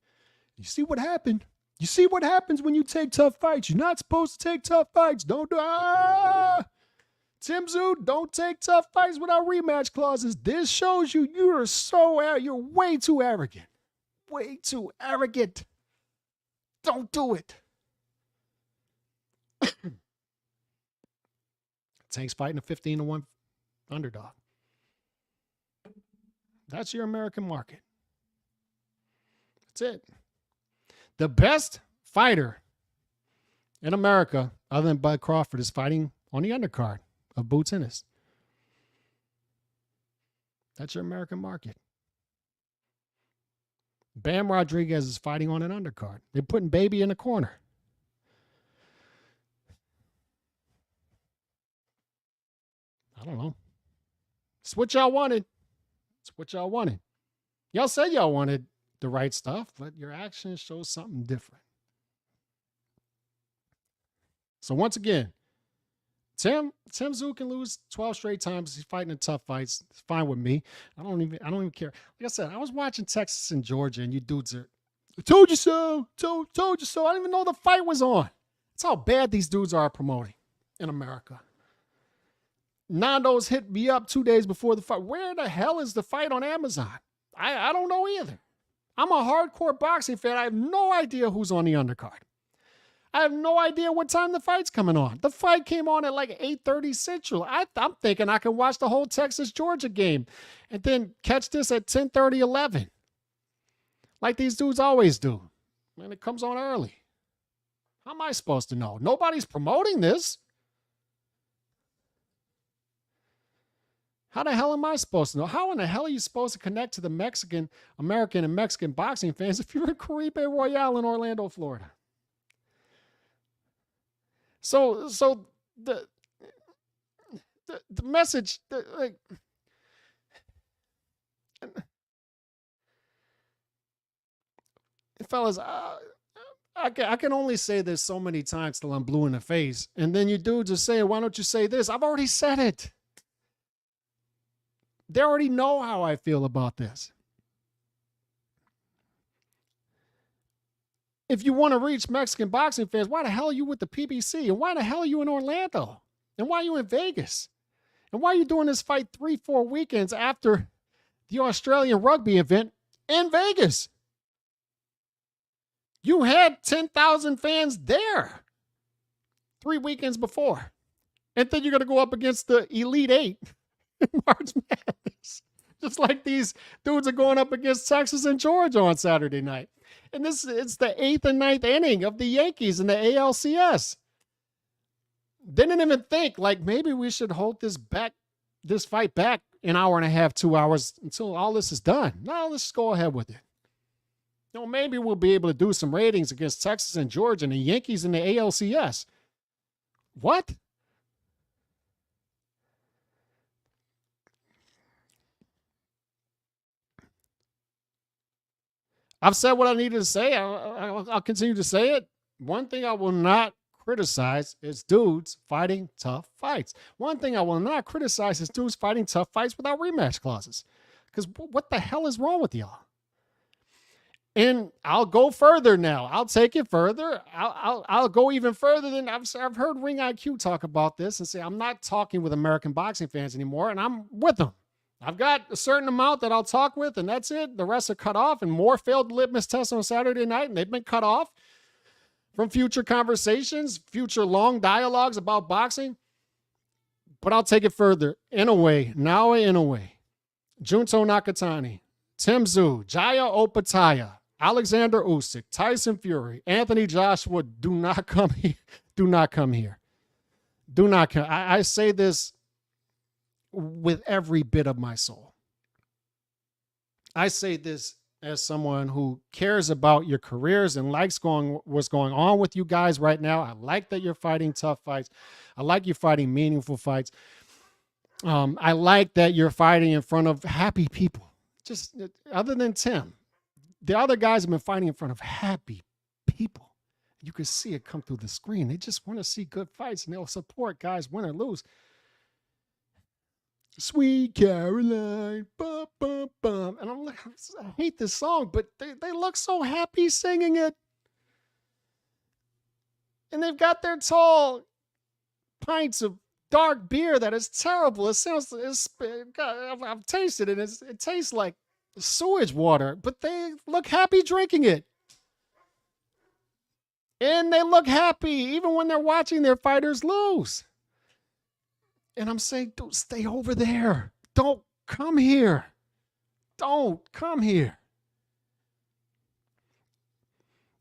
You see what happened? You see what happens when you take tough fights. You're not supposed to take tough fights. Don't do Tim Tszyu, don't take tough fights without rematch clauses. This shows you you're way too arrogant. Way too arrogant. Don't do it. Tank's fighting a 15-1 underdog. That's your American market. That's it. The best fighter in America, other than Bud Crawford, is fighting on the undercard of Boots Ennis. That's your American market. Bam Rodriguez is fighting on an undercard. They're putting Baby in the corner. I don't know. It's what y'all wanted. It's what y'all wanted. Y'all said y'all wanted the right stuff, but your actions show something different. So once again, Tim Tszyu can lose 12 straight times. He's fighting in tough fights. It's fine with me. I don't even care. Like I said, I was watching Texas and Georgia, and you dudes are, I told you so. Told you so. I didn't even know the fight was on. That's how bad these dudes are at promoting in America. Nando's hit me up 2 days before the fight. Where the hell is the fight on Amazon? I don't know either. I'm a hardcore boxing fan. I have no idea who's on the undercard. I have no idea what time the fight's coming on. The fight came on at like 8:30 Central. I'm thinking I can watch the whole Texas-Georgia game and then catch this at 10:30, 11. Like these dudes always do. And it comes on early. How am I supposed to know? Nobody's promoting this. How the hell am I supposed to know? How in the hell are you supposed to connect to the Mexican, American, and Mexican boxing fans if you're in Caribe Royale in Orlando, Florida? So the message, fellas, I can only say this so many times till I'm blue in the face. And then you dudes are saying, why don't you say this? I've already said it. They already know how I feel about this. If you want to reach Mexican boxing fans, why the hell are you with the PBC? And why the hell are you in Orlando? And why are you in Vegas? And why are you doing this fight 3-4 weekends after the Australian rugby event in Vegas? You had 10,000 fans there 3 weekends before. And then you're going to go up against the Elite Eight in March Madness. Just like these dudes are going up against Texas and Georgia on Saturday night. And it's the 8th and 9th inning of the Yankees in the ALCS. They didn't even think, like, maybe we should hold this fight back an hour and a half, 2 hours until all this is done. No, let's go ahead with it. You know, maybe we'll be able to do some ratings against Texas and Georgia and the Yankees in the ALCS. What? I've said what I needed to say. I'll continue to say it. One thing I will not criticize is dudes fighting tough fights. One thing I will not criticize is dudes fighting tough fights without rematch clauses. Because what the hell is wrong with y'all? And I'll go further now. I'll take it further. I'll go even further than I've heard Ring IQ talk about this and say, I'm not talking with American boxing fans anymore, and I'm with them. I've got a certain amount that I'll talk with, and that's it. The rest are cut off, and more failed litmus tests on Saturday night, and they've been cut off from future conversations, future long dialogues about boxing. But I'll take it further. Inoue, Naoya Inoue, Junto Nakatani, Tszyu, Jaya Opataya, Alexander Usyk, Tyson Fury, Anthony Joshua, do not come here. Do not come here. Do not come. I say this with every bit of my soul. I say this as someone who cares about your careers and likes what's going on with you guys right now. I like that you're fighting tough fights. I like you fighting meaningful fights. I like that you're fighting in front of happy people. Just other than Tim, the other guys have been fighting in front of happy people. You can see it come through the screen. They just want to see good fights, and they'll support guys win or lose. Sweet Caroline, bum, bum, bum. And I'm like, I hate this song, but they look so happy singing it. And they've got their tall pints of dark beer that is terrible. It sounds, I've tasted it. It tastes like sewage water, but they look happy drinking it. And they look happy even when they're watching their fighters lose. And I'm saying, don't stay over there. Don't come here. Don't come here.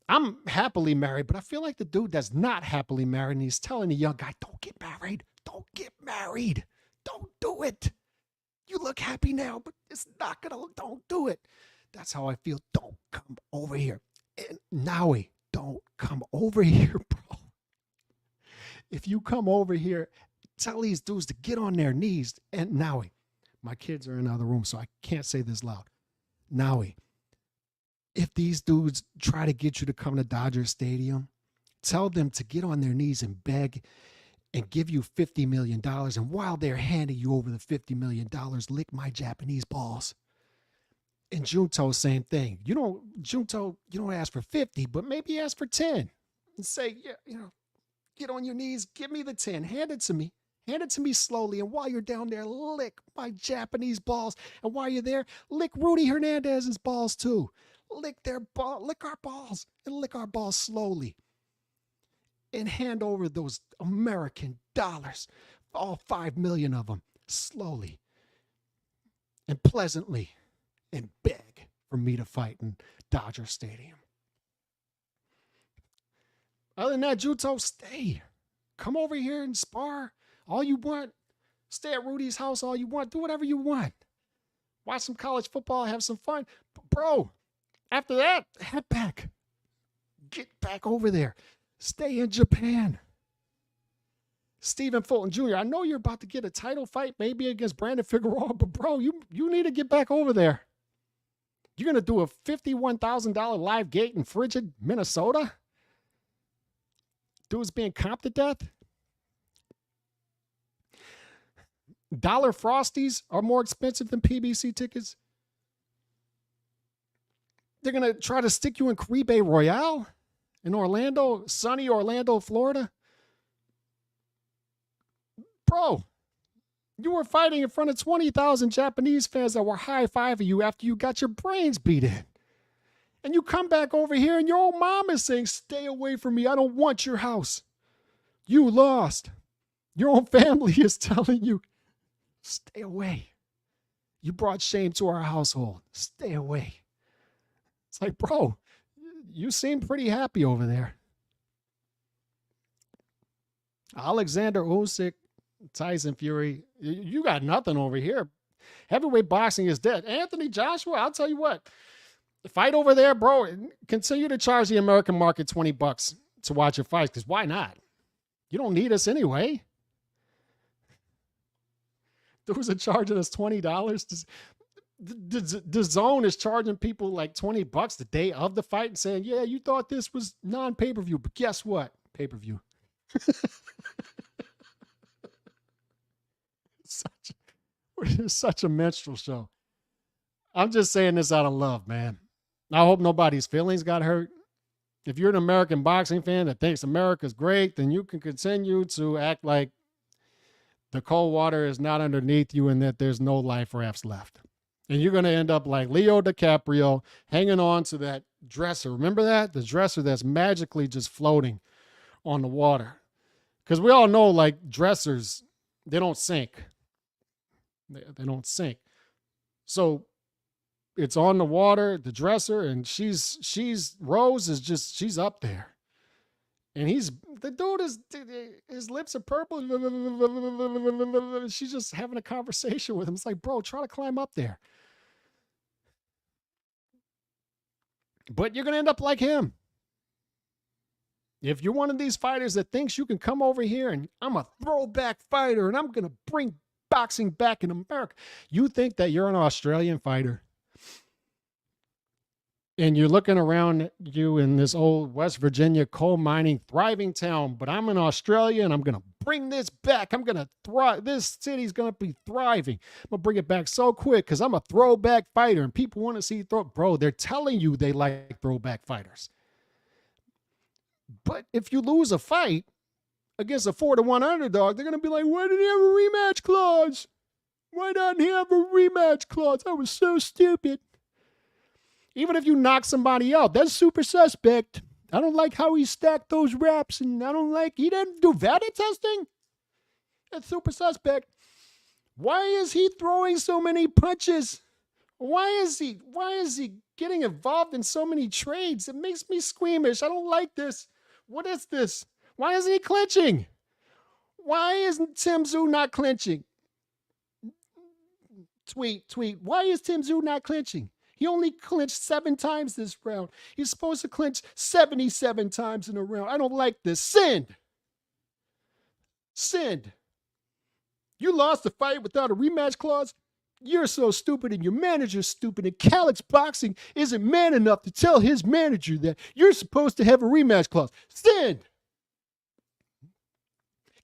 I'm happily married, but I feel like the dude that's not happily married, and he's telling the young guy, don't get married. Don't get married. Don't do it. You look happy now, but it's not gonna, don't do it. That's how I feel. Don't come over here. And Naui, don't come over here, bro. If you come over here, tell these dudes to get on their knees. And Naui, my kids are in another room, so I can't say this loud. Naui, if these dudes try to get you to come to Dodger Stadium, tell them to get on their knees and beg and give you $50 million. And while they're handing you over the $50 million, lick my Japanese balls. And Junto, same thing. Junto, you don't ask for 50, but maybe ask for 10 and say, yeah, get on your knees, give me the 10, hand it to me. Hand it to me slowly, and while you're down there, lick my Japanese balls. And while you're there, lick Rudy Hernandez's balls too. Lick our balls, and lick our balls slowly. And hand over those American dollars, all 5 million of them, slowly and pleasantly, and beg for me to fight in Dodger Stadium. Other than that, Junto, stay. Come over here and spar all you want. Stay at Rudy's house all you want. Do whatever you want. Watch some college football, have some fun. But bro, after that, head back. Get back over there. Stay in Japan. Stephen Fulton Jr., I know you're about to get a title fight, maybe against Brandon Figueroa, but bro, you need to get back over there. You're going to do a $51,000 live gate in frigid Minnesota? Dudes being comped to death. Dollar Frosties are more expensive than PBC tickets. They're going to try to stick you in Caribe Royale in Orlando, sunny Orlando, Florida. Bro, you were fighting in front of 20,000 Japanese fans that were high-fiving you after you got your brains beat in. And you come back over here and your old mom is saying, stay away from me. I don't want your house. You lost. Your own family is telling you, stay away. You brought shame to our household. Stay away. It's like, bro, you seem pretty happy over there. Alexander Usyk, Tyson Fury, you got nothing over here. Heavyweight boxing is dead. Anthony Joshua, I'll tell you what. Fight over there, bro. Continue to charge the American market $20 to watch your fights, because why not? You don't need us anyway. Those are charging us $20. The Zone is charging people like $20 the day of the fight and saying, yeah, you thought this was non-pay-per-view, but guess what? Pay-per-view. It's such a minstrel show. I'm just saying this out of love, man. I hope nobody's feelings got hurt. If you're an American boxing fan that thinks America's great, then you can continue to act like the cold water is not underneath you and that there's no life rafts left. And you're going to end up like Leo DiCaprio hanging on to that dresser. Remember that? The dresser that's magically just floating on the water. Because we all know, like, dressers, they don't sink. They don't sink. So it's on the water, the dresser, and Rose is just, she's up there. And the dude is, his lips are purple. She's just having a conversation with him. It's like, bro, try to climb up there. But you're going to end up like him. If you're one of these fighters that thinks you can come over here and I'm a throwback fighter and I'm going to bring boxing back in America, you think that you're an Australian fighter and you're looking around you in this old West Virginia coal mining thriving town, but I'm in Australia and I'm going to bring this back. I'm going to thrive. This city's going to be thriving. I'm going to bring it back so quick because I'm a throwback fighter and people want to see bro, they're telling you they like throwback fighters. But if you lose a fight against a 4-1 underdog, they're going to be like, why didn't he have a rematch clause? Why didn't he have a rematch clause? That was so stupid. Even if you knock somebody out, that's super suspect. I don't like how he stacked those reps, and I don't like, he didn't do vanity testing. That's super suspect. Why is he throwing so many punches? Why is he getting involved in so many trades? It makes me squeamish. I don't like this. What is this? Why isn't he clinching? Why isn't Tszyu not clinching? Tweet. Why is Tszyu not clinching? He only clinched 7 times this round. He's supposed to clinch 77 times in a round. I don't like this. Send. You lost the fight without a rematch clause? You're so stupid and your manager's stupid, and Calix Boxing isn't man enough to tell his manager that you're supposed to have a rematch clause. Send.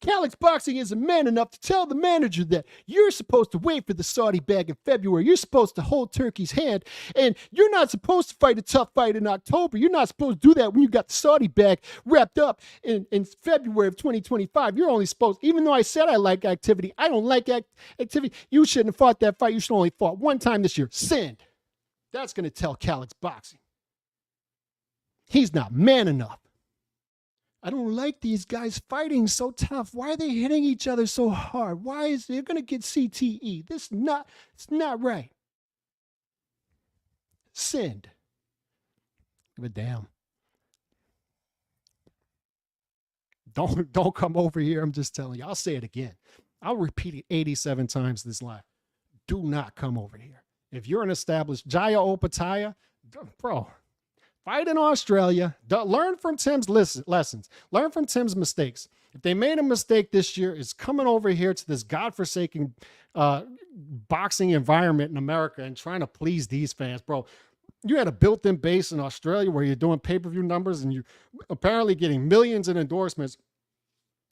Calix Boxing isn't man enough to tell the manager that you're supposed to wait for the Saudi bag in February. You're supposed to hold Turkey's hand, and you're not supposed to fight a tough fight in October. You're not supposed to do that when you got the Saudi bag wrapped up in February of 2025. You're only supposed, even though I said I like activity, I don't like activity. You shouldn't have fought that fight. You should only fought 1 time this year. Send. That's going to tell Calix Boxing. He's not man enough. I don't like these guys fighting so tough. Why are they hitting each other so hard? Why is they're going to get CTE? It's not right. Send. Give a damn. Don't come over here. I'm just telling you. I'll say it again. I'll repeat it 87 times this live. Do not come over here. If you're an established Jaya Opataya, bro, fight in Australia. Learn from Tim's lessons. Learn from Tim's mistakes. If they made a mistake this year, it's coming over here to this godforsaken boxing environment in America and trying to please these fans, bro. You had a built-in base in Australia where you're doing pay-per-view numbers and you apparently getting millions in endorsements.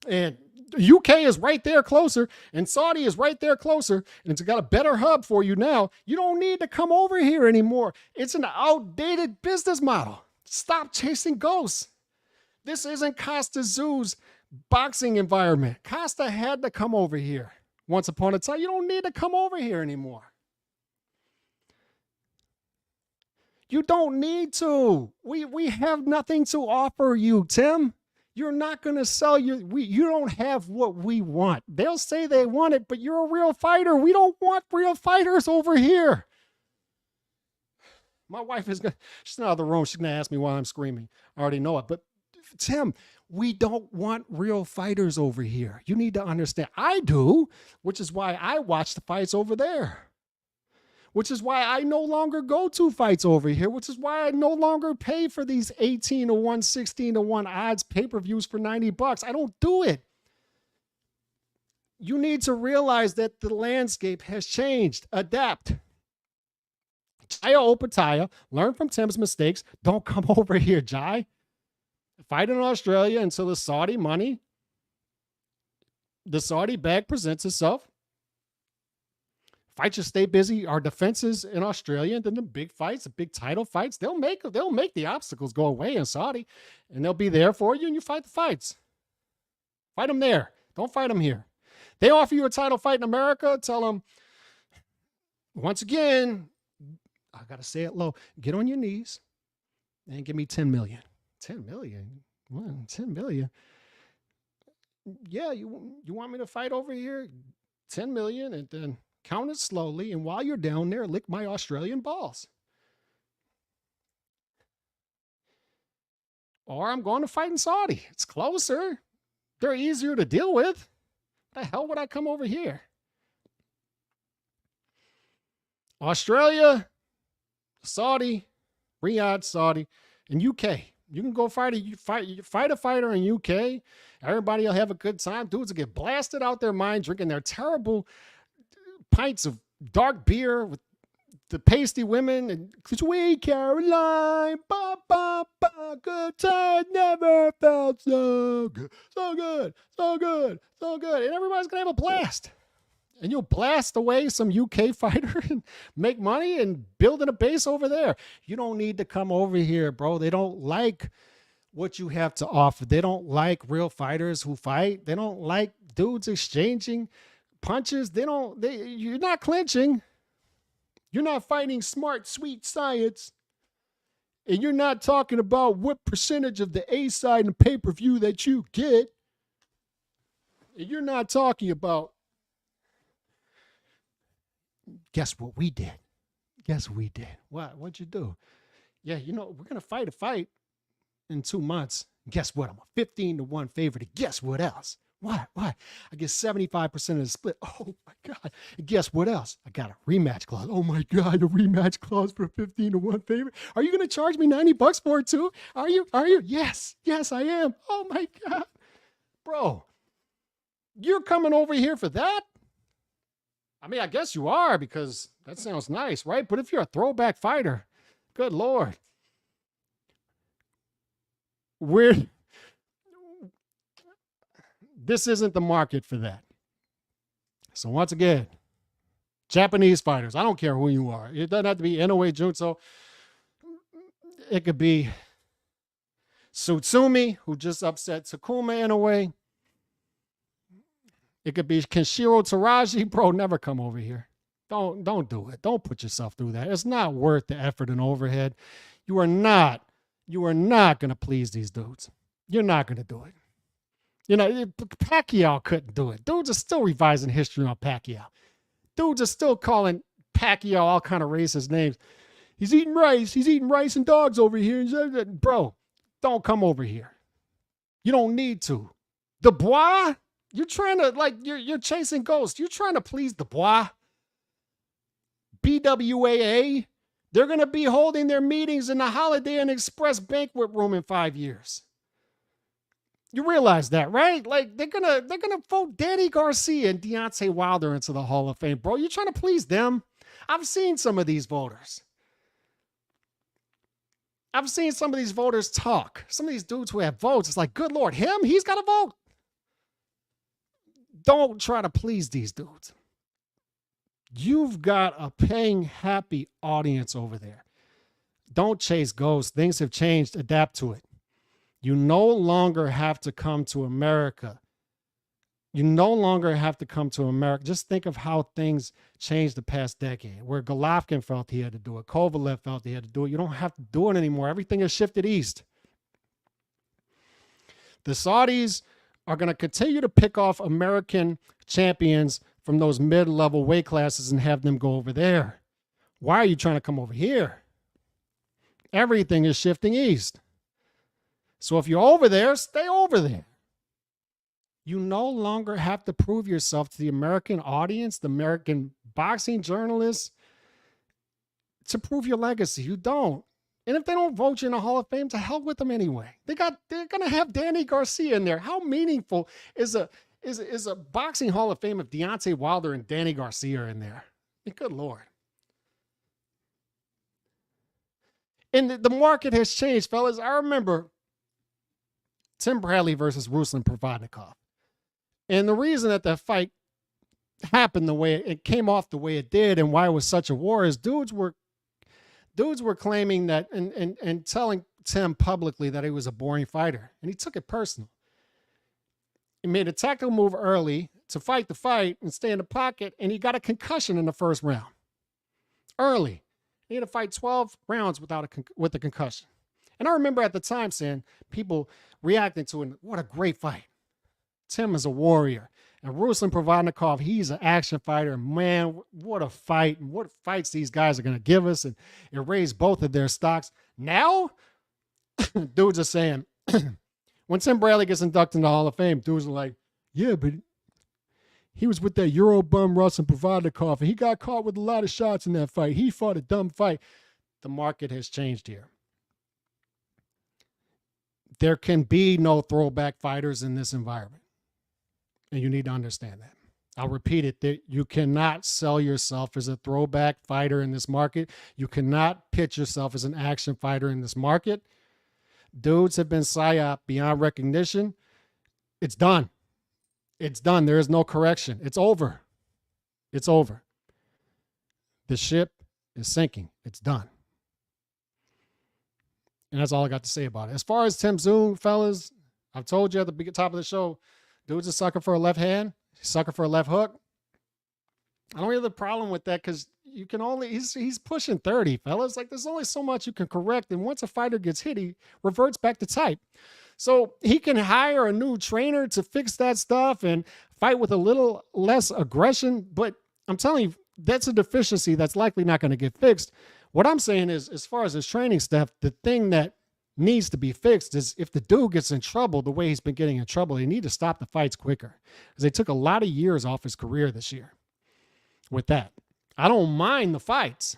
And UK is right there closer, and Saudi is right there closer, and it's got a better hub for you now. You don't need to come over here anymore. It's an outdated business model. Stop chasing ghosts. This isn't Costa Tszyu's boxing environment. Costa had to come over here once upon a time. You don't need to come over here anymore. You don't need to. We have nothing to offer you, Tim. You're not going to sell you don't have what we want. They'll say they want it, but you're a real fighter. We don't want real fighters over here. My wife is going to, she's not in the room. She's going to ask me why I'm screaming. I already know it. But Tim, we don't want real fighters over here. You need to understand. I do, which is why I watch the fights over there. Which is why I no longer go to fights over here, which is why I no longer pay for these 18 to 1, 16 to 1 odds pay-per-views for $90. I don't do it. You need to realize that the landscape has changed. Adapt. Jaya Opataya, learn from Tim's mistakes. Don't come over here, Jai. Fight in Australia until the Saudi money, the Saudi bag presents itself. Fights just stay busy. Our defenses in Australia, and then the big fights, the big title fights, they'll make the obstacles go away in Saudi, and they'll be there for you, and you fight the fights. Fight them there. Don't fight them here. They offer you a title fight in America, tell them, once again, I got to say it low, get on your knees and give me 10 million. 10 million? Well, 10 million? Yeah, you want me to fight over here? 10 million, and then count it slowly, and while you're down there, lick my Australian balls. Or I'm going to fight in Saudi. It's closer. They're easier to deal with. Why the hell would I come over here? Australia, Saudi, Riyadh, Saudi, and UK. You can go fight a fighter in UK. Everybody will have a good time. Dudes will get blasted out their mind, drinking their terrible pints of dark beer with the pasty women and sweet Caroline, ba, ba, ba, good time, never felt so good, so good, so good, so good. And everybody's going to have a blast. And you'll blast away some UK fighter and make money and building a base over there. You don't need to come over here, bro. They don't like what you have to offer. They don't like real fighters who fight. They don't like dudes exchanging punches. You're not clinching. You're not fighting smart, sweet science. And you're not talking about what percentage of the A side and pay-per-view that you get. And you're not talking about, guess what we did? Guess what we did? What'd you do? Yeah, we're going to fight a fight in 2 months. Guess what? I'm a 15 to 1 favorite. Guess what else? Why? I get 75% of the split. Oh my God. And guess what else? I got a rematch clause. Oh my God, a rematch clause for a 15 to 1 favorite. Are you going to charge me $90 for it too? Are you? Yes, I am. Oh my God. Bro, you're coming over here for that? I mean, I guess you are, because that sounds nice, right? But if you're a throwback fighter, good Lord. This isn't the market for that. So once again, Japanese fighters, I don't care who you are. It doesn't have to be Inoue Jutsu. It could be Tsutsumi, who just upset Takuma Inoue. It could be Kenshiro Teraji. Bro, never come over here. Don't do it. Don't put yourself through that. It's not worth the effort and overhead. You are not going to please these dudes. You're not going to do it. Pacquiao couldn't do it. Dudes are still revising history on Pacquiao. Dudes are still calling Pacquiao all kind of racist names. He's eating rice. He's eating rice and dogs over here. Bro, don't come over here. You don't need to. Dubois, you're trying to, you're chasing ghosts. You're trying to please Dubois. BWAA, they're going to be holding their meetings in the Holiday Inn Express banquet room in 5 years. You realize that, right? They're gonna vote Danny Garcia and Deontay Wilder into the Hall of Fame, bro. You're trying to please them. I've seen some of these voters. I've seen some of these voters talk. Some of these dudes who have votes, it's like, good Lord, him? He's got a vote? Don't try to please these dudes. You've got a paying, happy audience over there. Don't chase ghosts. Things have changed. Adapt to it. You no longer have to come to America. You no longer have to come to America. Just think of how things changed the past decade, where Golovkin felt he had to do it. Kovalev felt he had to do it. You don't have to do it anymore. Everything has shifted east. The Saudis are going to continue to pick off American champions from those mid-level weight classes and have them go over there. Why are you trying to come over here? Everything is shifting east. So if you're over there, stay over there. You no longer have to prove yourself to the American audience, the American boxing journalists, to prove your legacy. You don't. And if they don't vote you in the Hall of Fame, to hell with them anyway. They're gonna have Danny Garcia in there. How meaningful is a boxing Hall of Fame if Deontay Wilder and Danny Garcia are in there? I mean, good Lord. And the market has changed, fellas. I remember Tim Bradley versus Ruslan Provodnikov. And the reason that fight happened the way it came off the way it did and why it was such a war is dudes were claiming that and telling Tim publicly that he was a boring fighter. And he took it personal. He made a tactical move early to fight the fight and stay in the pocket, and he got a concussion in the first round. Early. He had to fight 12 rounds with a concussion. And I remember at the time saying, people reacting to it, what a great fight. Tim is a warrior. And Ruslan Provodnikov, he's an action fighter. Man, what a fight. And what fights these guys are going to give us. And it raised both of their stocks. Now, dudes are saying, when Tim Bradley gets inducted in the Hall of Fame, dudes are like, yeah, but he was with that Euro bum Ruslan Provodnikov, and he got caught with a lot of shots in that fight. He fought a dumb fight. The market has changed here. There can be no throwback fighters in this environment. And you need to understand that. I'll repeat it. That you cannot sell yourself as a throwback fighter in this market. You cannot pitch yourself as an action fighter in this market. Dudes have been psyop beyond recognition. It's done. It's done. There is no correction. It's over. It's over. The ship is sinking. It's done. And that's all I got to say about it. As far as Tim Tszyu, fellas, I've told you at the top of the show, dude's a sucker for a left hand, sucker for a left hook. I don't have the problem with that because you can only, he's pushing 30, fellas. Like, there's only so much you can correct. And once a fighter gets hit, he reverts back to type. So he can hire a new trainer to fix that stuff and fight with a little less aggression. But I'm telling you, that's a deficiency that's likely not going to get fixed. What I'm saying is, as far as his training stuff, the thing that needs to be fixed is if the dude gets in trouble the way he's been getting in trouble, they need to stop the fights quicker because they took a lot of years off his career this year with that. I don't mind the fights.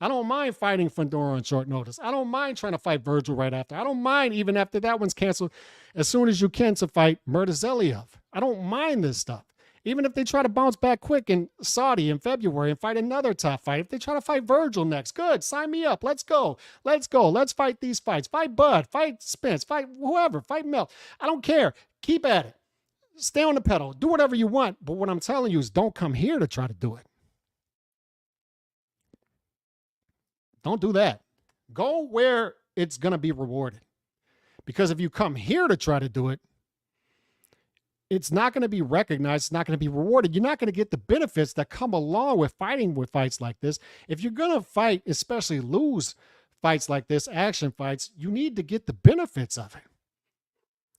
I don't mind fighting Fedor on short notice. I don't mind trying to fight Virgil right after. I don't mind even after that one's canceled as soon as you can to fight Murtazaliev. I don't mind this stuff. Even if they try to bounce back quick in Saudi in February and fight another top fight. If they try to fight Virgil next, good. Sign me up. Let's go. Let's go. Let's fight these fights. Fight Bud. Fight Spence. Fight whoever. Fight Mel. I don't care. Keep at it. Stay on the pedal. Do whatever you want. But what I'm telling you is don't come here to try to do it. Don't do that. Go where it's going to be rewarded. Because if you come here to try to do it, it's not going to be recognized. It's not going to be rewarded. You're not going to get the benefits that come along with fighting with fights like this. If you're going to fight, especially lose fights like this, action fights, you need to get the benefits of it.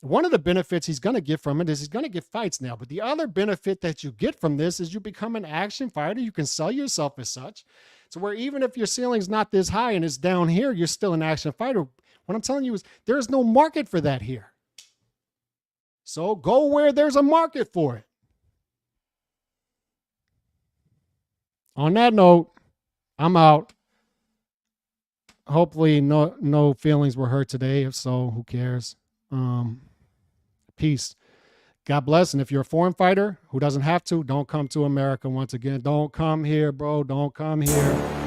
One of the benefits he's going to get from it is he's going to get fights now. But the other benefit that you get from this is you become an action fighter. You can sell yourself as such. So where even if your ceiling's not this high and it's down here, you're still an action fighter. What I'm telling you is there is no market for that here. So go where there's a market for it. On that note, I'm out. Hopefully no feelings were hurt today. If so, who cares? Peace. God bless. And if you're a foreign fighter who doesn't have to, don't come to America once again. Don't come here, bro. Don't come here.